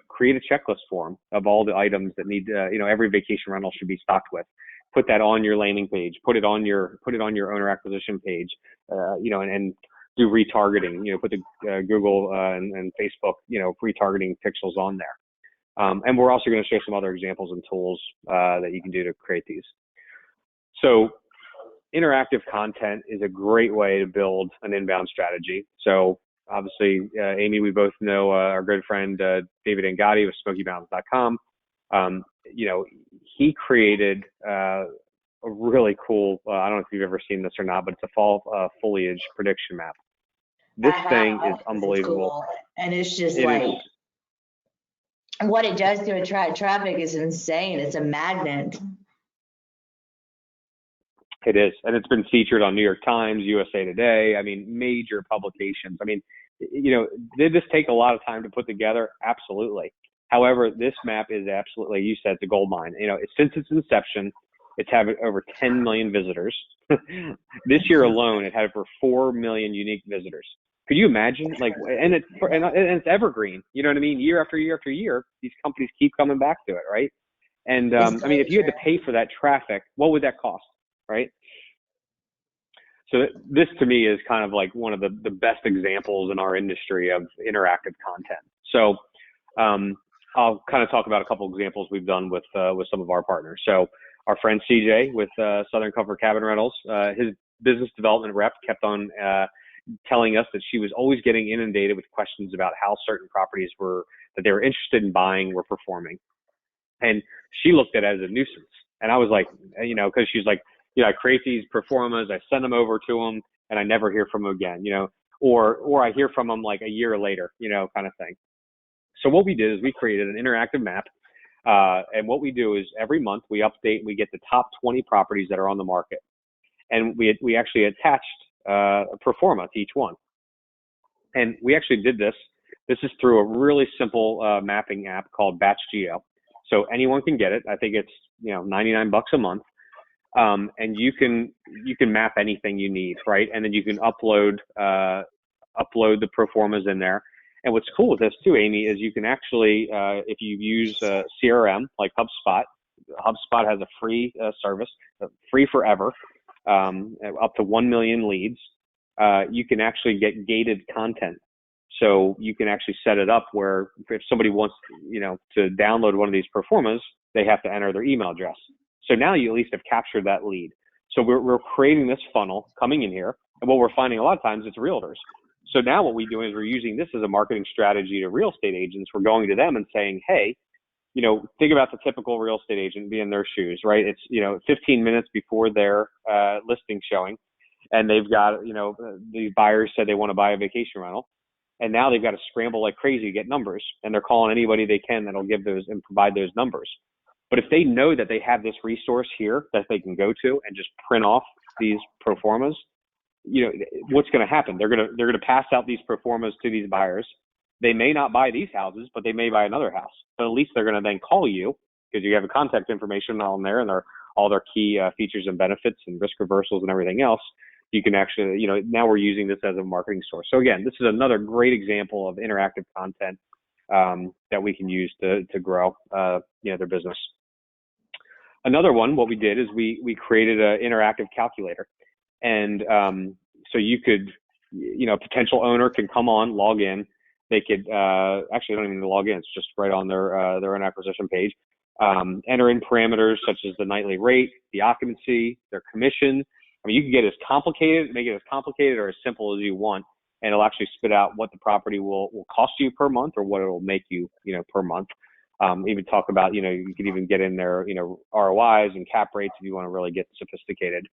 create a checklist form of all the items that need, every vacation rental should be stocked with. Put that on your landing page. Put it on your owner acquisition page. And do retargeting. Put the Google and Facebook, retargeting pixels on there. And we're also going to show some other examples and tools that you can do to create these. So interactive content is a great way to build an inbound strategy. So obviously, Amy, we both know our good friend David Angotti with SmokyMountains.com. He created a really cool, I don't know if you've ever seen this or not, but it's a fall foliage prediction map. This thing is unbelievable. Cool. And it's just what it does to attract traffic is insane. It's a magnet. It is. And it's been featured on New York Times, USA Today. I mean, major publications. I mean, did this take a lot of time to put together? Absolutely. However, this map is absolutely, you said, it's a gold mine. Since its inception, it's had over 10 million visitors. This year alone, it had over 4 million unique visitors. Could you imagine? And it's evergreen. You know what I mean? Year after year after year, these companies keep coming back to it, right? And if you had to pay for that traffic, what would that cost, right? So this to me is kind of like one of the best examples in our industry of interactive content. So I'll kind of talk about a couple examples we've done with some of our partners. So our friend CJ with Southern Comfort Cabin Rentals, his business development rep kept on telling us that she was always getting inundated with questions about how certain properties that they were interested in buying were performing. And she looked at it as a nuisance. And I was like, because she's like, I create these performas, I send them over to them, and I never hear from them again, or I hear from them like a year later, kind of thing. So what we did is we created an interactive map. And what we do is every month we update, we get the top 20 properties that are on the market. And we actually attached a performa to each one. And we actually did this. This is through a really simple mapping app called Batch Geo. So anyone can get it. I think it's, $99 a month. And you can map anything you need, right? And then you can upload the performas in there. And what's cool with this too, Amy, is you can actually, if you use CRM like HubSpot has a free service, free forever, up to 1 million leads. You can actually get gated content. So you can actually set it up where if somebody wants, to download one of these performas, they have to enter their email address. So now you at least have captured that lead. So we're creating this funnel coming in here. And what we're finding a lot of times, it's realtors. So now what we do is we're using this as a marketing strategy to real estate agents. We're going to them and saying, hey, think about the typical real estate agent, be in their shoes, right? It's, 15 minutes before their listing showing. And they've got, the buyers said they want to buy a vacation rental. And now they've got to scramble like crazy to get numbers. And they're calling anybody they can that'll give those and provide those numbers. But if they know that they have this resource here that they can go to and just print off these proformas, what's going to happen? They're going to pass out these proformas to these buyers. They may not buy these houses, but they may buy another house. But at least they're going to then call you because you have a contact information on there and all their key features and benefits and risk reversals and everything else. You can actually, now we're using this as a marketing source. So again, this is another great example of interactive content that we can use to grow, their business. Another one, what we did is we created an interactive calculator. And so you could, potential owner can come on, log in. They could actually don't even log in. It's just right on their own acquisition page. Enter in parameters such as the nightly rate, the occupancy, their commission. I mean, you can make it as complicated or as simple as you want, and it'll actually spit out what the property will cost you per month or what it will make you, per month. Even talk about, you can even get in there, ROIs and cap rates if you want to really get sophisticated.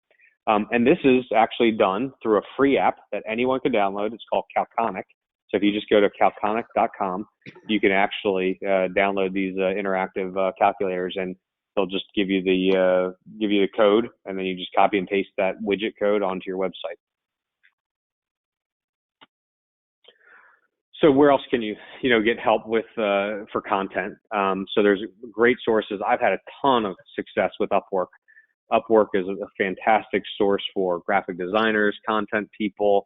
And this is actually done through a free app that anyone can download. It's called Calconic. So if you just go to calconic.com, you can actually download these interactive calculators, and they'll just give you the code, and then you just copy and paste that widget code onto your website. So where else can you get help with for content? So there's great sources. I've had a ton of success with Upwork. Upwork is a fantastic source for graphic designers, content people,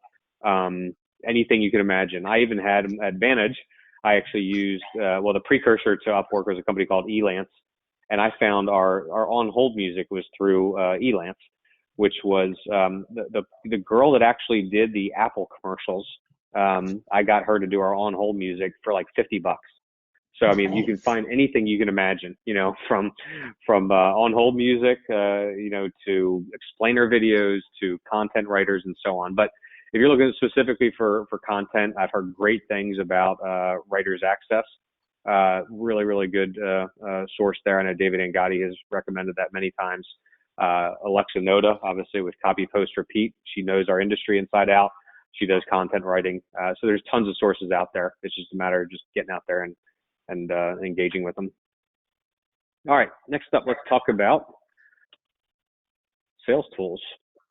anything you can imagine. I even had Advantage. I actually used, the precursor to Upwork was a company called Elance. And I found our on hold music was through Elance, which was the girl that actually did the Apple commercials. I got her to do our on hold music for like $50. So I mean, you can find anything you can imagine, from on hold music, to explainer videos, to content writers, and so on. But if you're looking specifically for content, I've heard great things about Writers Access. Really, really good source there. I know David Angotti has recommended that many times. Alexa Noda, obviously with Copy Post Repeat, she knows our industry inside out. She does content writing. So there's tons of sources out there. It's just a matter of just getting out there and engaging with them. All right, next up, let's talk about sales tools.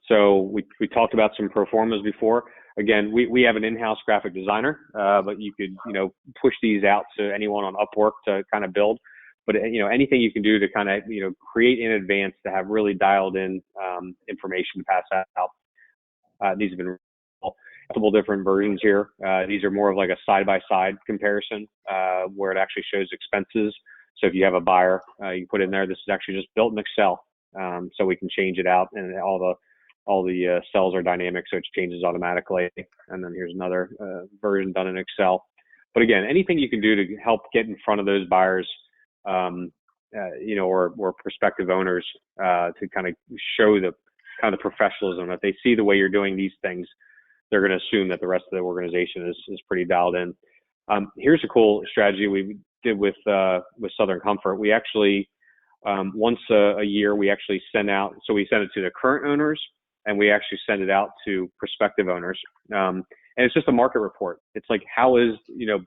So we talked about some pro formas before. Again, we have an in-house graphic designer, but you could, push these out to anyone on Upwork to kind of build. But, anything you can do to kind of, create in advance to have really dialed in information to pass out. These have been multiple different versions here. These are more of like a side-by-side comparison where it actually shows expenses. So if you have a buyer, you put in there, this is actually just built in Excel. So we can change it out, and all the cells are dynamic, so it changes automatically. And then here's another version done in Excel. But again, anything you can do to help get in front of those buyers, or prospective owners to kind of show the kind of professionalism. If they see the way you're doing these things, they're going to assume that the rest of the organization is pretty dialed in. Here's a cool strategy we did with Southern Comfort. We actually once a year we actually send out. So we send it to the current owners, and we actually send it out to prospective owners. And it's just a market report. It's like, how is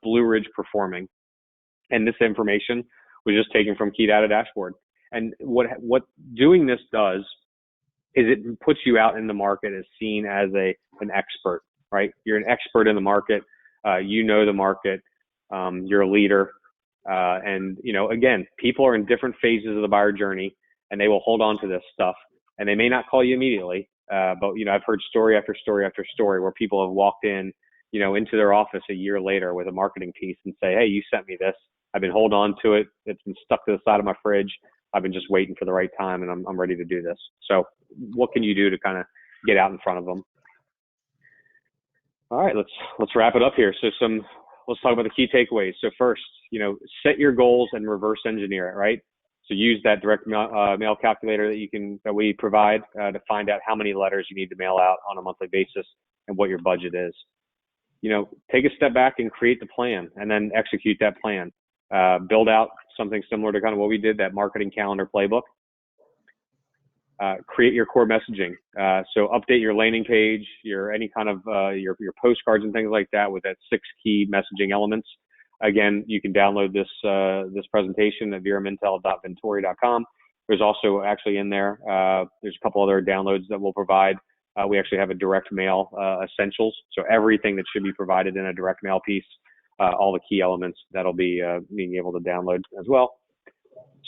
Blue Ridge performing? And this information was just taken from Key Data Dashboard. And what doing this does is it puts you out in the market as seen as an expert, right? You're an expert in the market. The market. You're a leader. And again, people are in different phases of the buyer journey, and they will hold on to this stuff. And they may not call you immediately, but I've heard story after story after story where people have walked in, into their office a year later with a marketing piece and say, "Hey, you sent me this. I've been holding on to it. It's been stuck to the side of my fridge. I've been just waiting for the right time, and I'm ready to do this." So what can you do to kind of get out in front of them? All right, let's wrap it up here. So let's talk about the key takeaways. So first, set your goals and reverse engineer it, right? So use that direct mail calculator that we provide to find out how many letters you need to mail out on a monthly basis and what your budget is. Take a step back and create the plan, and then execute that plan. Build out something similar to kind of what we did, that marketing calendar playbook. Create your core messaging. So update your landing page, any kind of your postcards and things like that with that 6 key messaging elements. Again, you can download this presentation at vrmintel.vintory.com. There's also actually in there, there's a couple other downloads that we'll provide. We actually have a direct mail essentials. So everything that should be provided in a direct mail piece, all the key elements that'll be being able to download as well.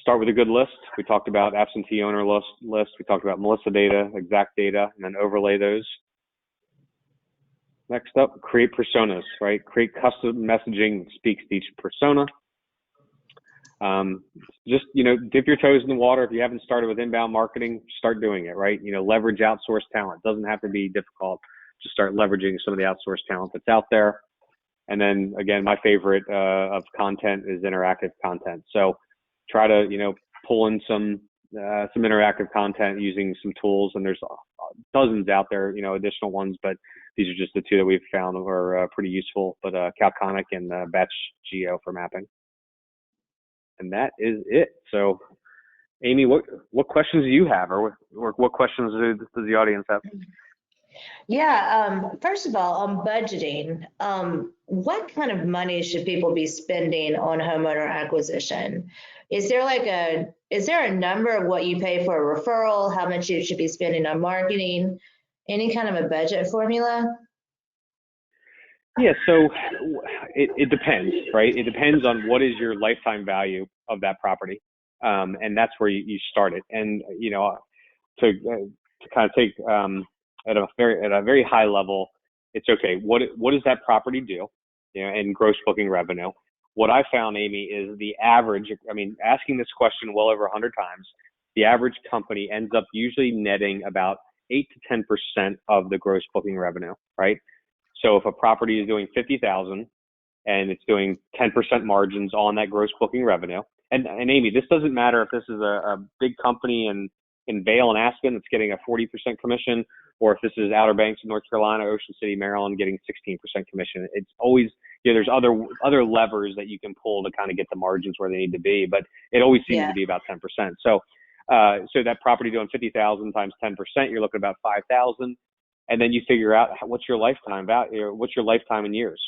Start with a good list. We talked about absentee owner list. We talked about Melissa data, exact data, and then overlay those. Next up, create personas, right? Create custom messaging that speaks to each persona. Just, dip your toes in the water. If you haven't started with inbound marketing, start doing it, right? Leverage outsourced talent. It doesn't have to be difficult. Just start leveraging some of the outsourced talent that's out there. And then again, my favorite of content is interactive content. So try to, pull in some interactive content using some tools, and there's dozens out there, additional ones, but these are just the 2 that we've found are pretty useful, but Capconic and Batch Geo for mapping. And that is it. So Amy, what questions do you have, or what questions does the audience have? Yeah, first of all, on budgeting, what kind of money should people be spending on homeowner acquisition? Is there a number of what you pay for a referral, how much you should be spending on marketing, any kind of a budget formula? Yeah, so it depends, right? It depends on what is your lifetime value of that property, and that's where you start it. And to kind of take at a very high level, it's okay. What does that property do? In gross booking revenue, what I found, Amy, is the average, I mean, asking this question well over 100 times, the average company ends up usually netting about 8 to 10% of the gross booking revenue, right? So if a property is doing 50,000 and it's doing 10% margins on that gross booking revenue, and Amy, this doesn't matter if this is a big company in Vail and Aspen that's getting a 40% commission, or if this is Outer Banks in North Carolina, Ocean City, Maryland, getting 16% commission. It's always, there's other levers that you can pull to kind of get the margins where they need to be, but it always seems to be about 10%. So that property doing 50,000 times 10%, you're looking at about 5,000, and then you figure out what's your lifetime value, what's your lifetime in years.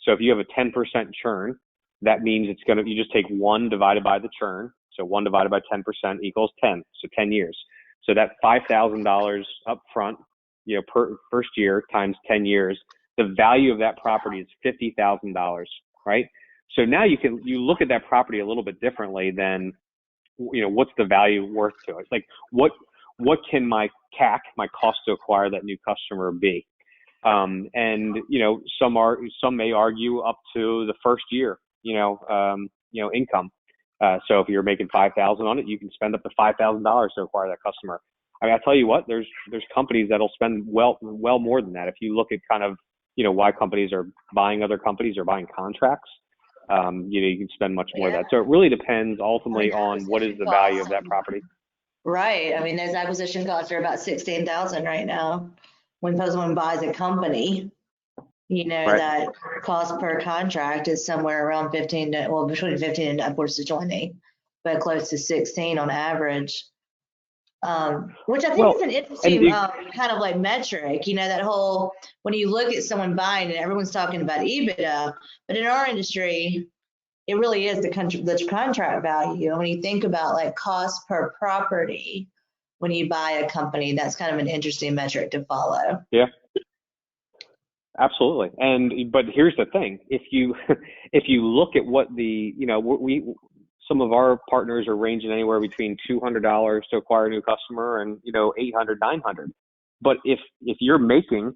So if you have a 10% churn, that means you just take 1 divided by the churn. So 1 divided by 10% equals 10. So 10 years. So that $5,000 up front, per first year times 10 years, the value of that property is $50,000, right? So now you look at that property a little bit differently than, what's the value worth to it? Like what can my CAC, my cost to acquire that new customer, be? And some may argue up to the first year, income. So if you're making 5,000 on it, you can spend up to $5,000 to acquire that customer. I mean, I tell you what, there's companies that'll spend well more than that. If you look at kind of, why companies are buying other companies or buying contracts, you can spend much more of that. So it really depends ultimately on what is the value of that property. Right. I mean, those acquisition costs are about $16,000 right now. When someone buys a company, that cost per contract is somewhere around between 15 and upwards to 20, but close to 16 on average. Which I think is an interesting kind of like metric, that whole, when you look at someone buying and everyone's talking about EBITDA, but in our industry, it really is the contract value. And when you think about like cost per property, when you buy a company, that's kind of an interesting metric to follow. Yeah. Absolutely. But here's the thing. If you look at what some of our partners are ranging anywhere between $200 to acquire a new customer and, $800, $900. But if you're making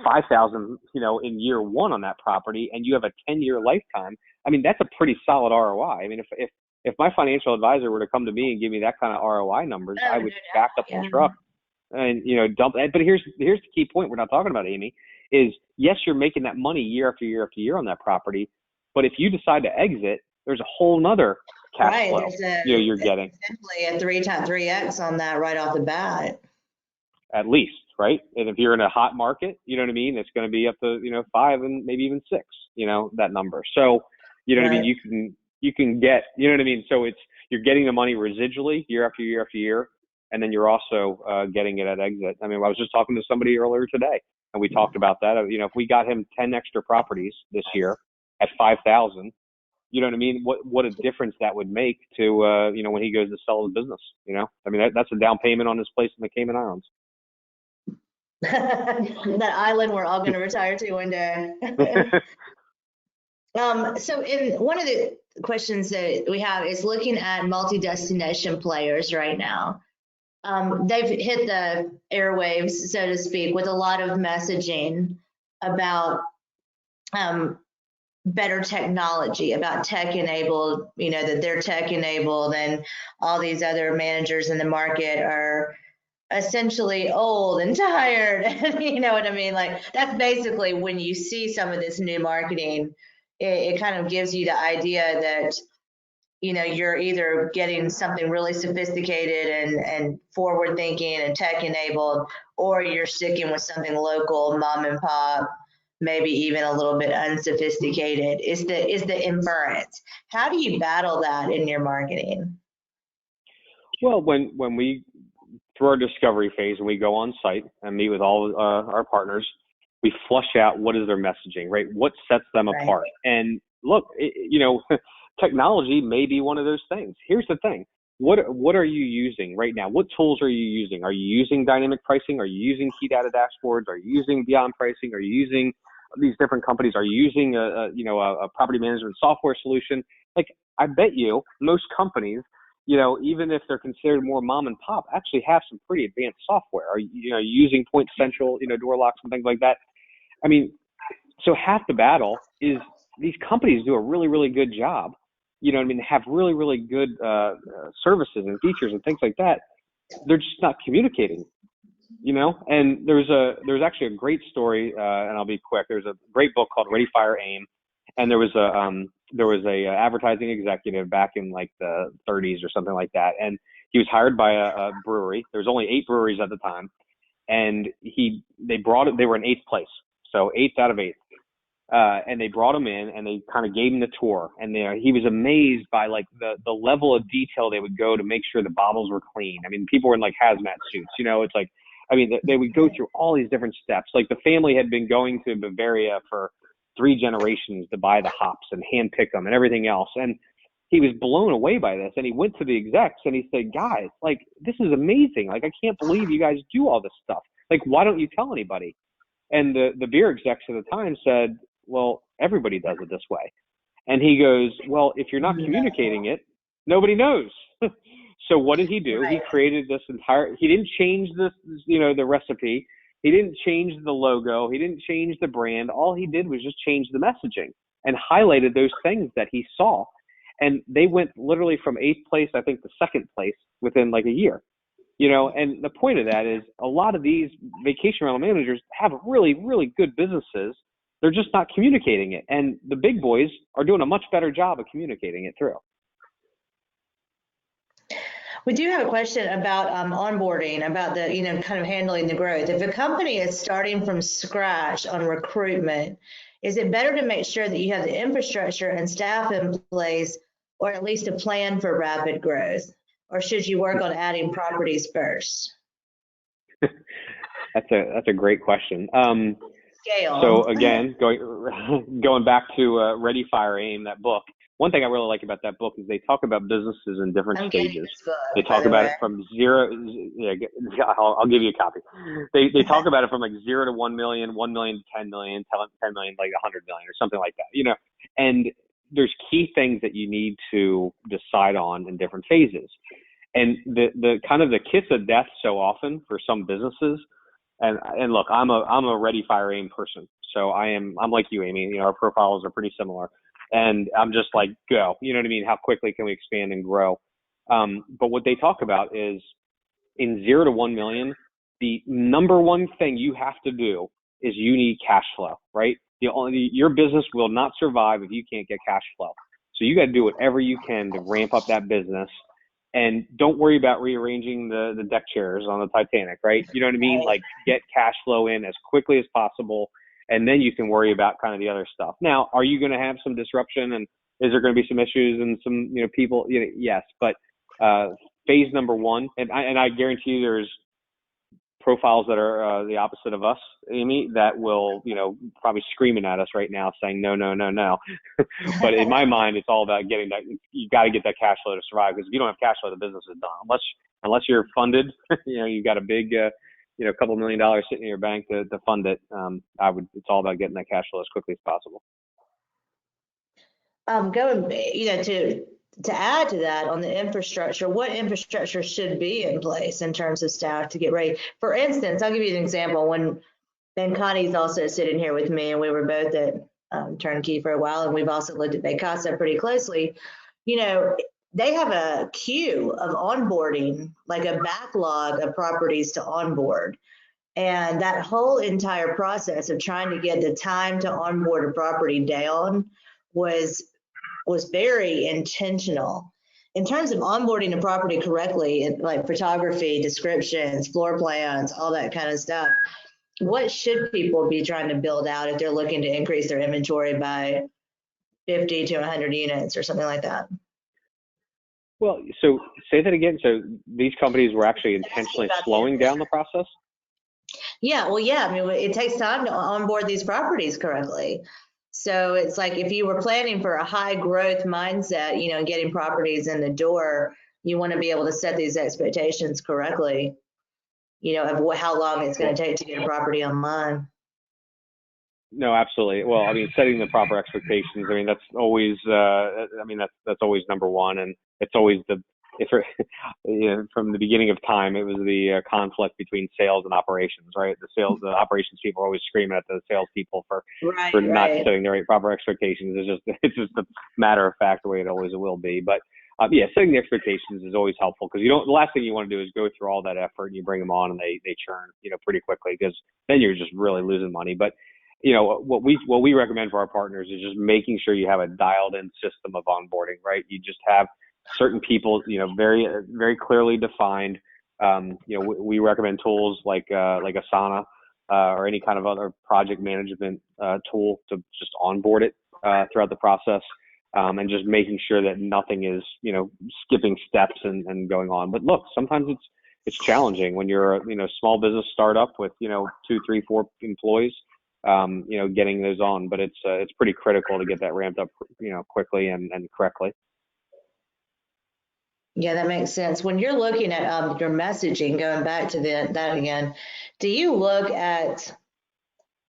5,000, in year 1 on that property and you have a 10-year lifetime, I mean, that's a pretty solid ROI. I mean, if my financial advisor were to come to me and give me that kind of ROI numbers, I would back up the truck and, dump it. But here's the key point we're not talking about, Amy, is yes, you're making that money year after year after year on that property. But if you decide to exit, there's a whole nother cash flow you're getting. Essentially a 3x on that right off the bat. At least, right? And if you're in a hot market, you know what I mean? It's going to be up to, 5 and maybe even 6, that number. So, you know what I mean? You can get, you know what I mean? So you're getting the money residually year after year after year. And then you're also getting it at exit. I mean, I was just talking to somebody earlier today and we talked about that. If we got him 10 extra properties this year at 5,000, you know what I mean? What a difference that would make to, when he goes to sell his business, I mean, that's a down payment on his place in the Cayman Islands. That island we're all going to retire to one day. So in one of the questions that we have is looking at multi-destination players right now. They've hit the airwaves, so to speak, with a lot of messaging about better technology, about tech-enabled, that they're tech-enabled, and all these other managers in the market are essentially old and tired. You know what I mean? Like, that's basically when you see some of this new marketing, it kind of gives you the idea that, you're either getting something really sophisticated and forward thinking and tech enabled, or you're sticking with something local, mom and pop, maybe even a little bit unsophisticated. Is the inference. How do you battle that in your marketing? Well, when we, through our discovery phase, and we go on site and meet with all our partners, we flush out what is their messaging, right? What sets them apart? And look, technology may be one of those things. Here's the thing. What are you using right now? What tools are you using? Are you using dynamic pricing? Are you using key data dashboards? Are you using Beyond Pricing? Are you using these different companies? Are you using a property management software solution? Like, I bet you most companies, even if they're considered more mom and pop, actually have some pretty advanced software. Are you using Point Central, door locks and things like that? I mean, so half the battle is these companies do a really, really good job. You know what I mean? Have really, really good services and features and things like that. They're just not communicating, you know? And there's actually a great story, and I'll be quick. There's a great book called Ready, Fire, Aim. And there was a advertising executive back in like the 30s or something like that. And he was hired by a brewery. There was only 8 breweries at the time. And they were in 8th place. So 8th out of 8th. And they brought him in and they kind of gave him the tour. And he was amazed by like the level of detail they would go to make sure the bottles were clean. I mean, people were in like hazmat suits, you know, it's like, I mean, they would go through all these different steps. Like the family had been going to Bavaria for 3 generations to buy the hops and hand pick them and everything else. And he was blown away by this. And he went to the execs and he said, guys, like, this is amazing. Like, I can't believe you guys do all this stuff. Like, why don't you tell anybody? And the beer execs at the time said, well, everybody does it this way. And he goes, well, if you're not communicating it, nobody knows. So what did he do? He created this he didn't change the recipe. He didn't change the logo. He didn't change the brand. All he did was just change the messaging and highlighted those things that he saw. And they went literally from 8th place, I think, to 2nd place within like a year. You know, and the point of that is a lot of these vacation rental managers have really, really good businesses. They're just not communicating it. And the big boys are doing a much better job of communicating it through. We do have a question about onboarding, about the, you know, kind of handling the growth. If a company is starting from scratch on recruitment, is it better to make sure that you have the infrastructure and staff in place, or at least a plan for rapid growth? Or should you work on adding properties first? That's a great question. Scale. So again, going back to Ready, Fire, Aim, that book. One thing I really like about that book is they talk about businesses in different stages. They talk about it from zero. Yeah, I'll give you a copy. They talk about it from like 0 to 1 million, 1 million to 10 million, 10 million, like 100 million or something like that. You know, and there's key things that you need to decide on in different phases. And the kind of the kiss of death so often for some businesses. And look, I'm a Ready, Fire, Aim person. So I'm like you, Amy. You know, our profiles are pretty similar. And I'm just like, go. You know what I mean? How quickly can we expand and grow? But what they talk about is in 0 to 1 million, the number one thing you have to do is you need cash flow, right? Your business will not survive if you can't get cash flow. So you got to do whatever you can to ramp up that business. And don't worry about rearranging the deck chairs on the Titanic, right? You know what I mean? Like, get cash flow in as quickly as possible, and then you can worry about kind of the other stuff. Now, are you going to have some disruption, and is there going to be some issues and some, you know, people? You know, yes, but phase number 1, and I guarantee you there's profiles that are the opposite of us, Amy, that will, you know, probably screaming at us right now saying, no, no, no, no. But in my mind, it's all about getting that. You got to get that cash flow to survive, because if you don't have cash flow, the business is done. Unless you're funded, you know, you got a big, you know, $2 million sitting in your bank to fund it. It's all about getting that cash flow as quickly as possible. Going, you know, to add to that on the infrastructure, what infrastructure should be in place in terms of staff to get ready? For instance, I'll give you an example. When Ben Connie's also sitting here with me, and we were both at Turnkey for a while, and we've also looked at Vacasa pretty closely. You know, they have a queue of onboarding, like a backlog of properties to onboard. And that whole entire process of trying to get the time to onboard a property down was very intentional. In terms of onboarding a property correctly, like photography, descriptions, floor plans, all that kind of stuff, what should people be trying to build out if they're looking to increase their inventory by 50 to 100 units or something like that? Well, so say that again. So these companies were actually intentionally slowing down the process? Yeah, well, yeah. I mean, it takes time to onboard these properties correctly. So it's like if you were planning for a high growth mindset, you know, getting properties in the door, you want to be able to set these expectations correctly, you know, of how long it's going to take to get a property online. No, absolutely. Well, I mean, setting the proper expectations. I mean, that's always. That's always number one, and it's always the from the beginning of time, it was the conflict between sales and operations, right? The operations people are always screaming at the salespeople for not setting the right proper expectations. It's just a matter of fact the way it always will be. But setting the expectations is always helpful, because the last thing you want to do is go through all that effort and you bring them on and they churn, pretty quickly, because then you're just really losing money. But what we recommend for our partners is just making sure you have a dialed in system of onboarding, right? You just have certain people, very, very clearly defined. We recommend tools like Asana or any kind of other project management tool to just onboard it throughout the process, and just making sure that nothing is, skipping steps and going on. But look, sometimes it's challenging when you're a small business startup with 2, 3, 4 employees. Getting those on, but it's pretty critical to get that ramped up, quickly and correctly. Yeah, that makes sense. When you're looking at your messaging, going back to that again, do you look at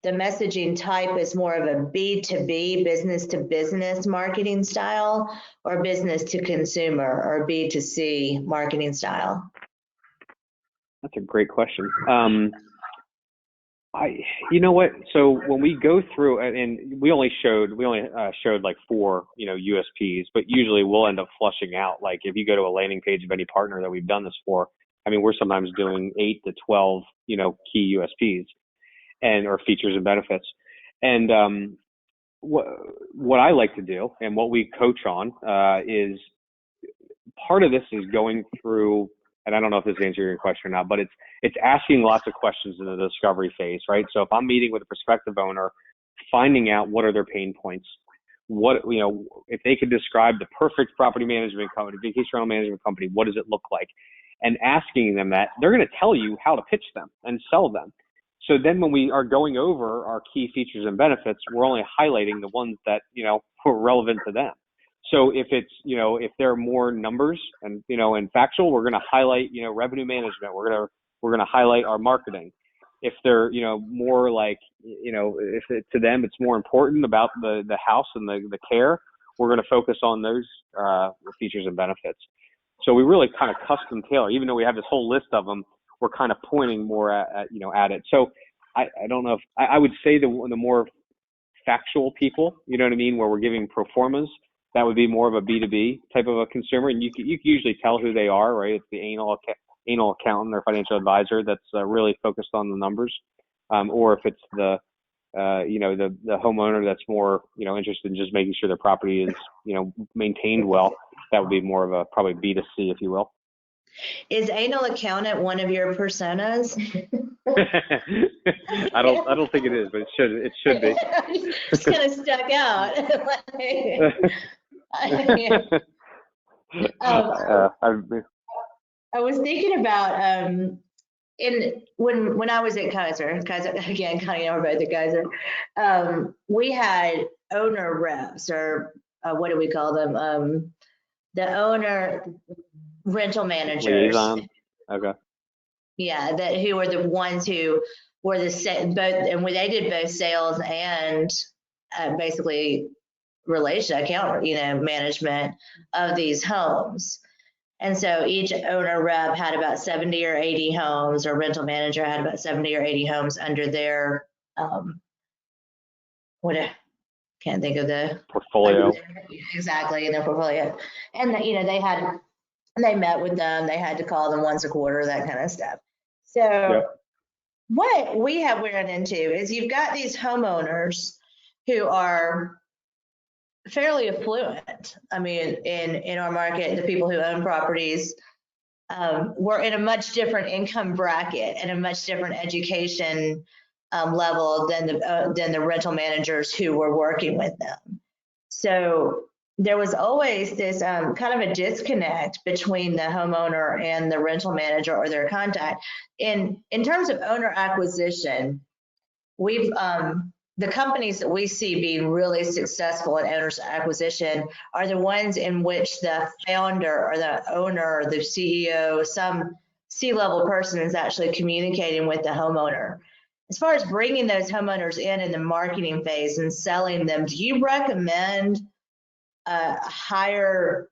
the messaging type as more of a B2B, business to business marketing style, or business to consumer, or B2C marketing style? That's a great question. You know what? So when we go through, and we only showed like 4, USPs, but usually we'll end up flushing out. Like if you go to a landing page of any partner that we've done this for, we're sometimes doing 8 to 12, key USPs or features and benefits. And what I like to do and what we coach on is part of this is going through, and I don't know if this answers your question or not, but it's asking lots of questions in the discovery phase, right? So if I'm meeting with a prospective owner, finding out what are their pain points, if they could describe the perfect property management company, vacation rental management company, what does it look like? And asking them that, they're going to tell you how to pitch them and sell them. So then when we are going over our key features and benefits, we're only highlighting the ones that, are relevant to them. So if it's, if there are more numbers and, and factual, we're going to highlight, revenue management. We're going to highlight our marketing. If they're, more like, if to them it's more important about the house and the care, we're going to focus on those features and benefits. So we really kind of custom tailor, even though we have this whole list of them, we're kind of pointing more at it. So I don't know if I would say the more factual people, where we're giving pro formas, that would be more of a B2B type of a consumer. And you can usually tell who they are, right? It's the anal accountant or financial advisor that's really focused on the numbers. Or if it's the homeowner that's more, interested in just making sure their property is, maintained well, that would be more of a probably B2C, if you will. Is anal accountant one of your personas? I don't think it is, but it should be. It's kind of stuck out. I was thinking about when I was at Kaiser again, kind of over at Kaiser, we had owner reps, or what do we call them? The owner rental managers. Liaison. Okay. Yeah, who were the ones who were both, and when they did both sales and basically account management of these homes. And so each owner rep had about 70 or 80 homes, or rental manager had about 70 or 80 homes under their can't think of the portfolio. Exactly, in their portfolio. And they met with them, they had to call them once a quarter, that kind of stuff. So yep. What we have run into is you've got these homeowners who are fairly affluent. In our market, the people who own properties, we're in a much different income bracket and a much different education level than the rental managers who were working with them. So there was always this kind of a disconnect between the homeowner and the rental manager or their contact. In terms of owner acquisition, we've the companies that we see being really successful in owners acquisition are the ones in which the founder or the owner, or the CEO, some C-level person is actually communicating with the homeowner. As far as bringing those homeowners in the marketing phase and selling them, do you recommend a higher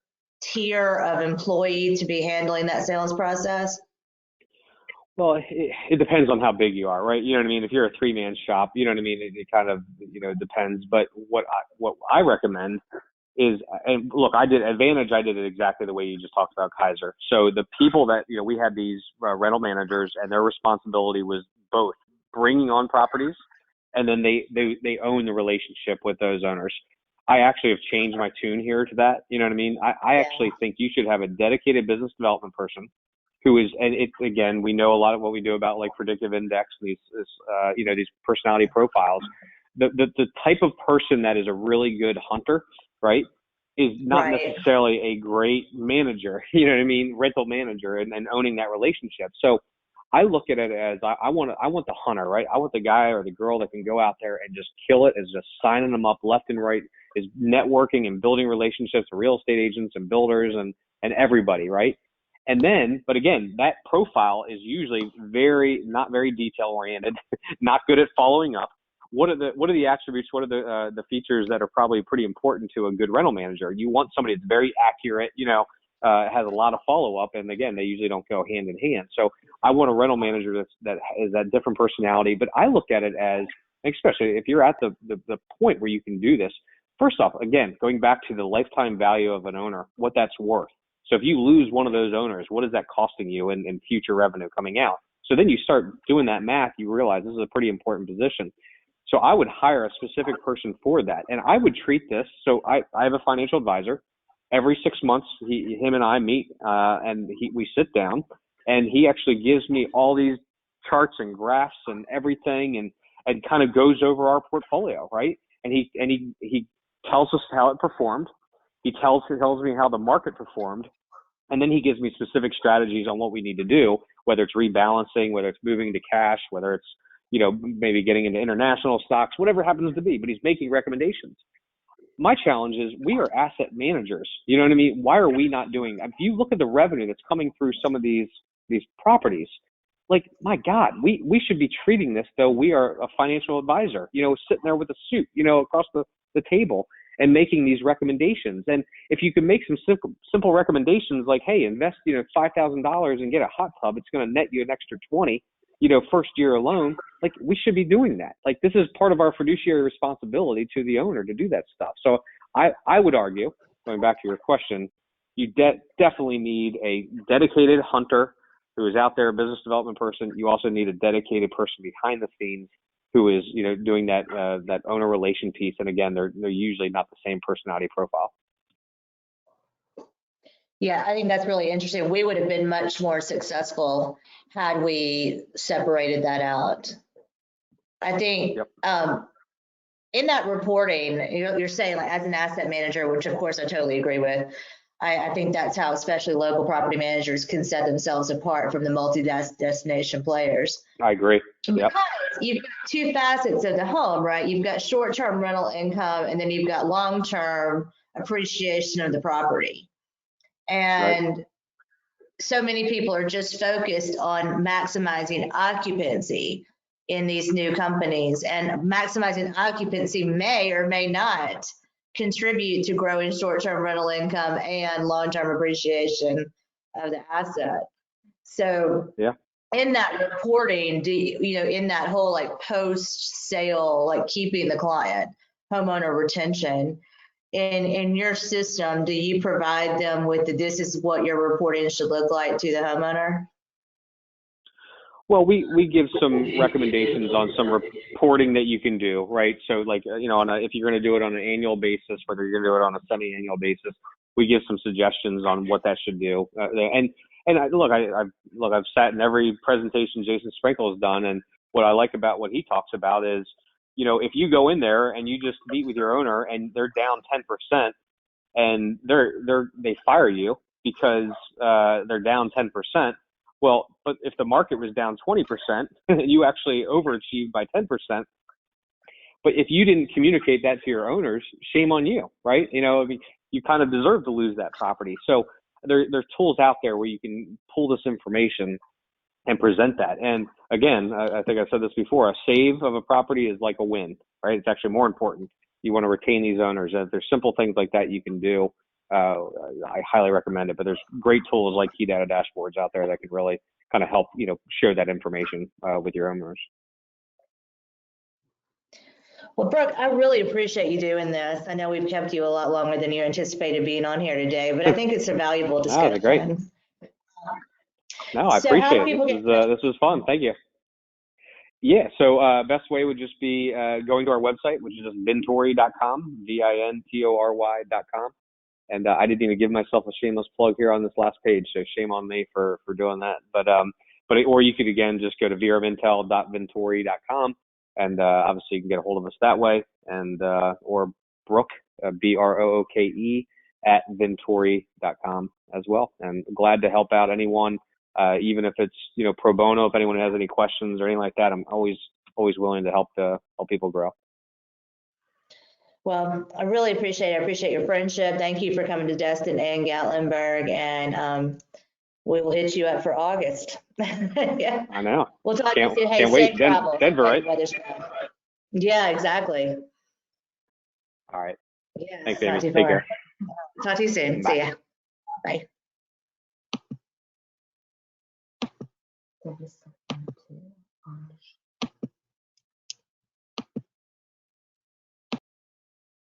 tier of employee to be handling that sales process? Well, it depends on how big you are, right? You know what I mean? If you're a three-man shop, you know what I mean? It kind of, depends. But what I recommend is, and look, I did it exactly the way you just talked about Kaiser. So the people that, we had these rental managers, and their responsibility was both bringing on properties, and then they own the relationship with those owners. I actually have changed my tune here to that. You know what I mean? I actually think you should have a dedicated business development person who is, and it, again, we know a lot of what we do about like predictive index, these personality profiles. The type of person that is a really good hunter, right, is not necessarily a great manager, you know what I mean, rental manager, and owning that relationship. So I look at it as I want the hunter, right? I want the guy or the girl that can go out there and just kill it, is just signing them up left and right, is networking and building relationships with real estate agents and builders and everybody, right? And then, but again, that profile is usually not very detail oriented, not good at following up. What are the attributes? What are the features that are probably pretty important to a good rental manager? You want somebody that's very accurate, has a lot of follow up, and again, they usually don't go hand in hand. So I want a rental manager that has that different personality. But I look at it as, especially if you're at the point where you can do this. First off, again, going back to the lifetime value of an owner, what that's worth. So if you lose one of those owners, what is that costing you in future revenue coming out? So then you start doing that math, you realize this is a pretty important position. So I would hire a specific person for that. And I would treat this, so I have a financial advisor. Every 6 months, him and I meet, and we sit down, and he actually gives me all these charts and graphs and everything, and kind of goes over our portfolio, right? And he tells us how it performed. He tells me how the market performed, and then he gives me specific strategies on what we need to do, whether it's rebalancing, whether it's moving to cash, whether it's, maybe getting into international stocks, whatever it happens to be, but he's making recommendations. My challenge is we are asset managers. You know what I mean? Why are we not doing that? If you look at the revenue that's coming through some of these properties, like, my God, we should be treating this though we are a financial advisor, sitting there with a suit, across the table, and making these recommendations. And if you can make some simple recommendations like, hey, invest, $5,000 and get a hot tub, it's going to net you an extra 20, first year alone, like, we should be doing that. Like, this is part of our fiduciary responsibility to the owner to do that stuff. So I would argue, going back to your question, you definitely need a dedicated hunter who is out there, a business development person. You also need a dedicated person behind the scenes who is, doing that owner relation piece. And again, they're usually not the same personality profile. Yeah, I think that's really interesting. We would have been much more successful had we separated that out. I think in that reporting, you're saying, like, as an asset manager, which of course I totally agree with. I think that's how especially local property managers can set themselves apart from the multi-destination players. I agree. Because you've got two facets of the home, right? You've got short-term rental income, and then you've got long-term appreciation of the property. And so many people are just focused on maximizing occupancy in these new companies, and maximizing occupancy may or may not contribute to growing short-term rental income and long-term appreciation of the asset. So in that reporting, in that whole like post-sale, like keeping the client, homeowner retention, in your system, do you provide them with this is what your reporting should look like to the homeowner? Well, we give some recommendations on some reporting that you can do, right? So like, if you're going to do it on an annual basis, whether you're going to do it on a semi-annual basis, we give some suggestions on what that should do. I've sat in every presentation Jason Sprinkle has done, and what I like about what he talks about is, if you go in there and you just meet with your owner and they're down 10% and they fire you because they're down 10%. Well, but if the market was down 20%, you actually overachieved by 10%. But if you didn't communicate that to your owners, shame on you, right? You kind of deserve to lose that property. So there's tools out there where you can pull this information and present that. And again, I think I said this before, a save of a property is like a win, right? It's actually more important. You want to retain these owners. There's simple things like that you can do. I highly recommend it. But there's great tools like key data dashboards out there that can really kind of help, share that information with your owners. Well, Brooke, I really appreciate you doing this. I know we've kept you a lot longer than you anticipated being on here today, but I think it's a valuable discussion. That's great. No, I So how do appreciate people it. get This was fun. Thank you. Yeah, so best way would just be going to our website, which is just vintory.com, Vintory.com. And I didn't even give myself a shameless plug here on this last page, so shame on me for doing that. Or you could, again, just go to vrmintel.vintory.com, and obviously you can get a hold of us that way, and or Brooke, Brooke, at Vintory.com as well. And glad to help out anyone, even if it's pro bono. If anyone has any questions or anything like that, I'm always willing to help people grow. Well, I really appreciate it. I appreciate your friendship. Thank you for coming to Destin and Gatlinburg, and we will hit you up for August. Yeah. I know. We'll talk to you. Hey, can't safe wait. travel. Denver, right? Yeah, exactly. All right. Yeah. Thanks, Amy. Take care. Talk to you soon. Bye. See ya. Bye.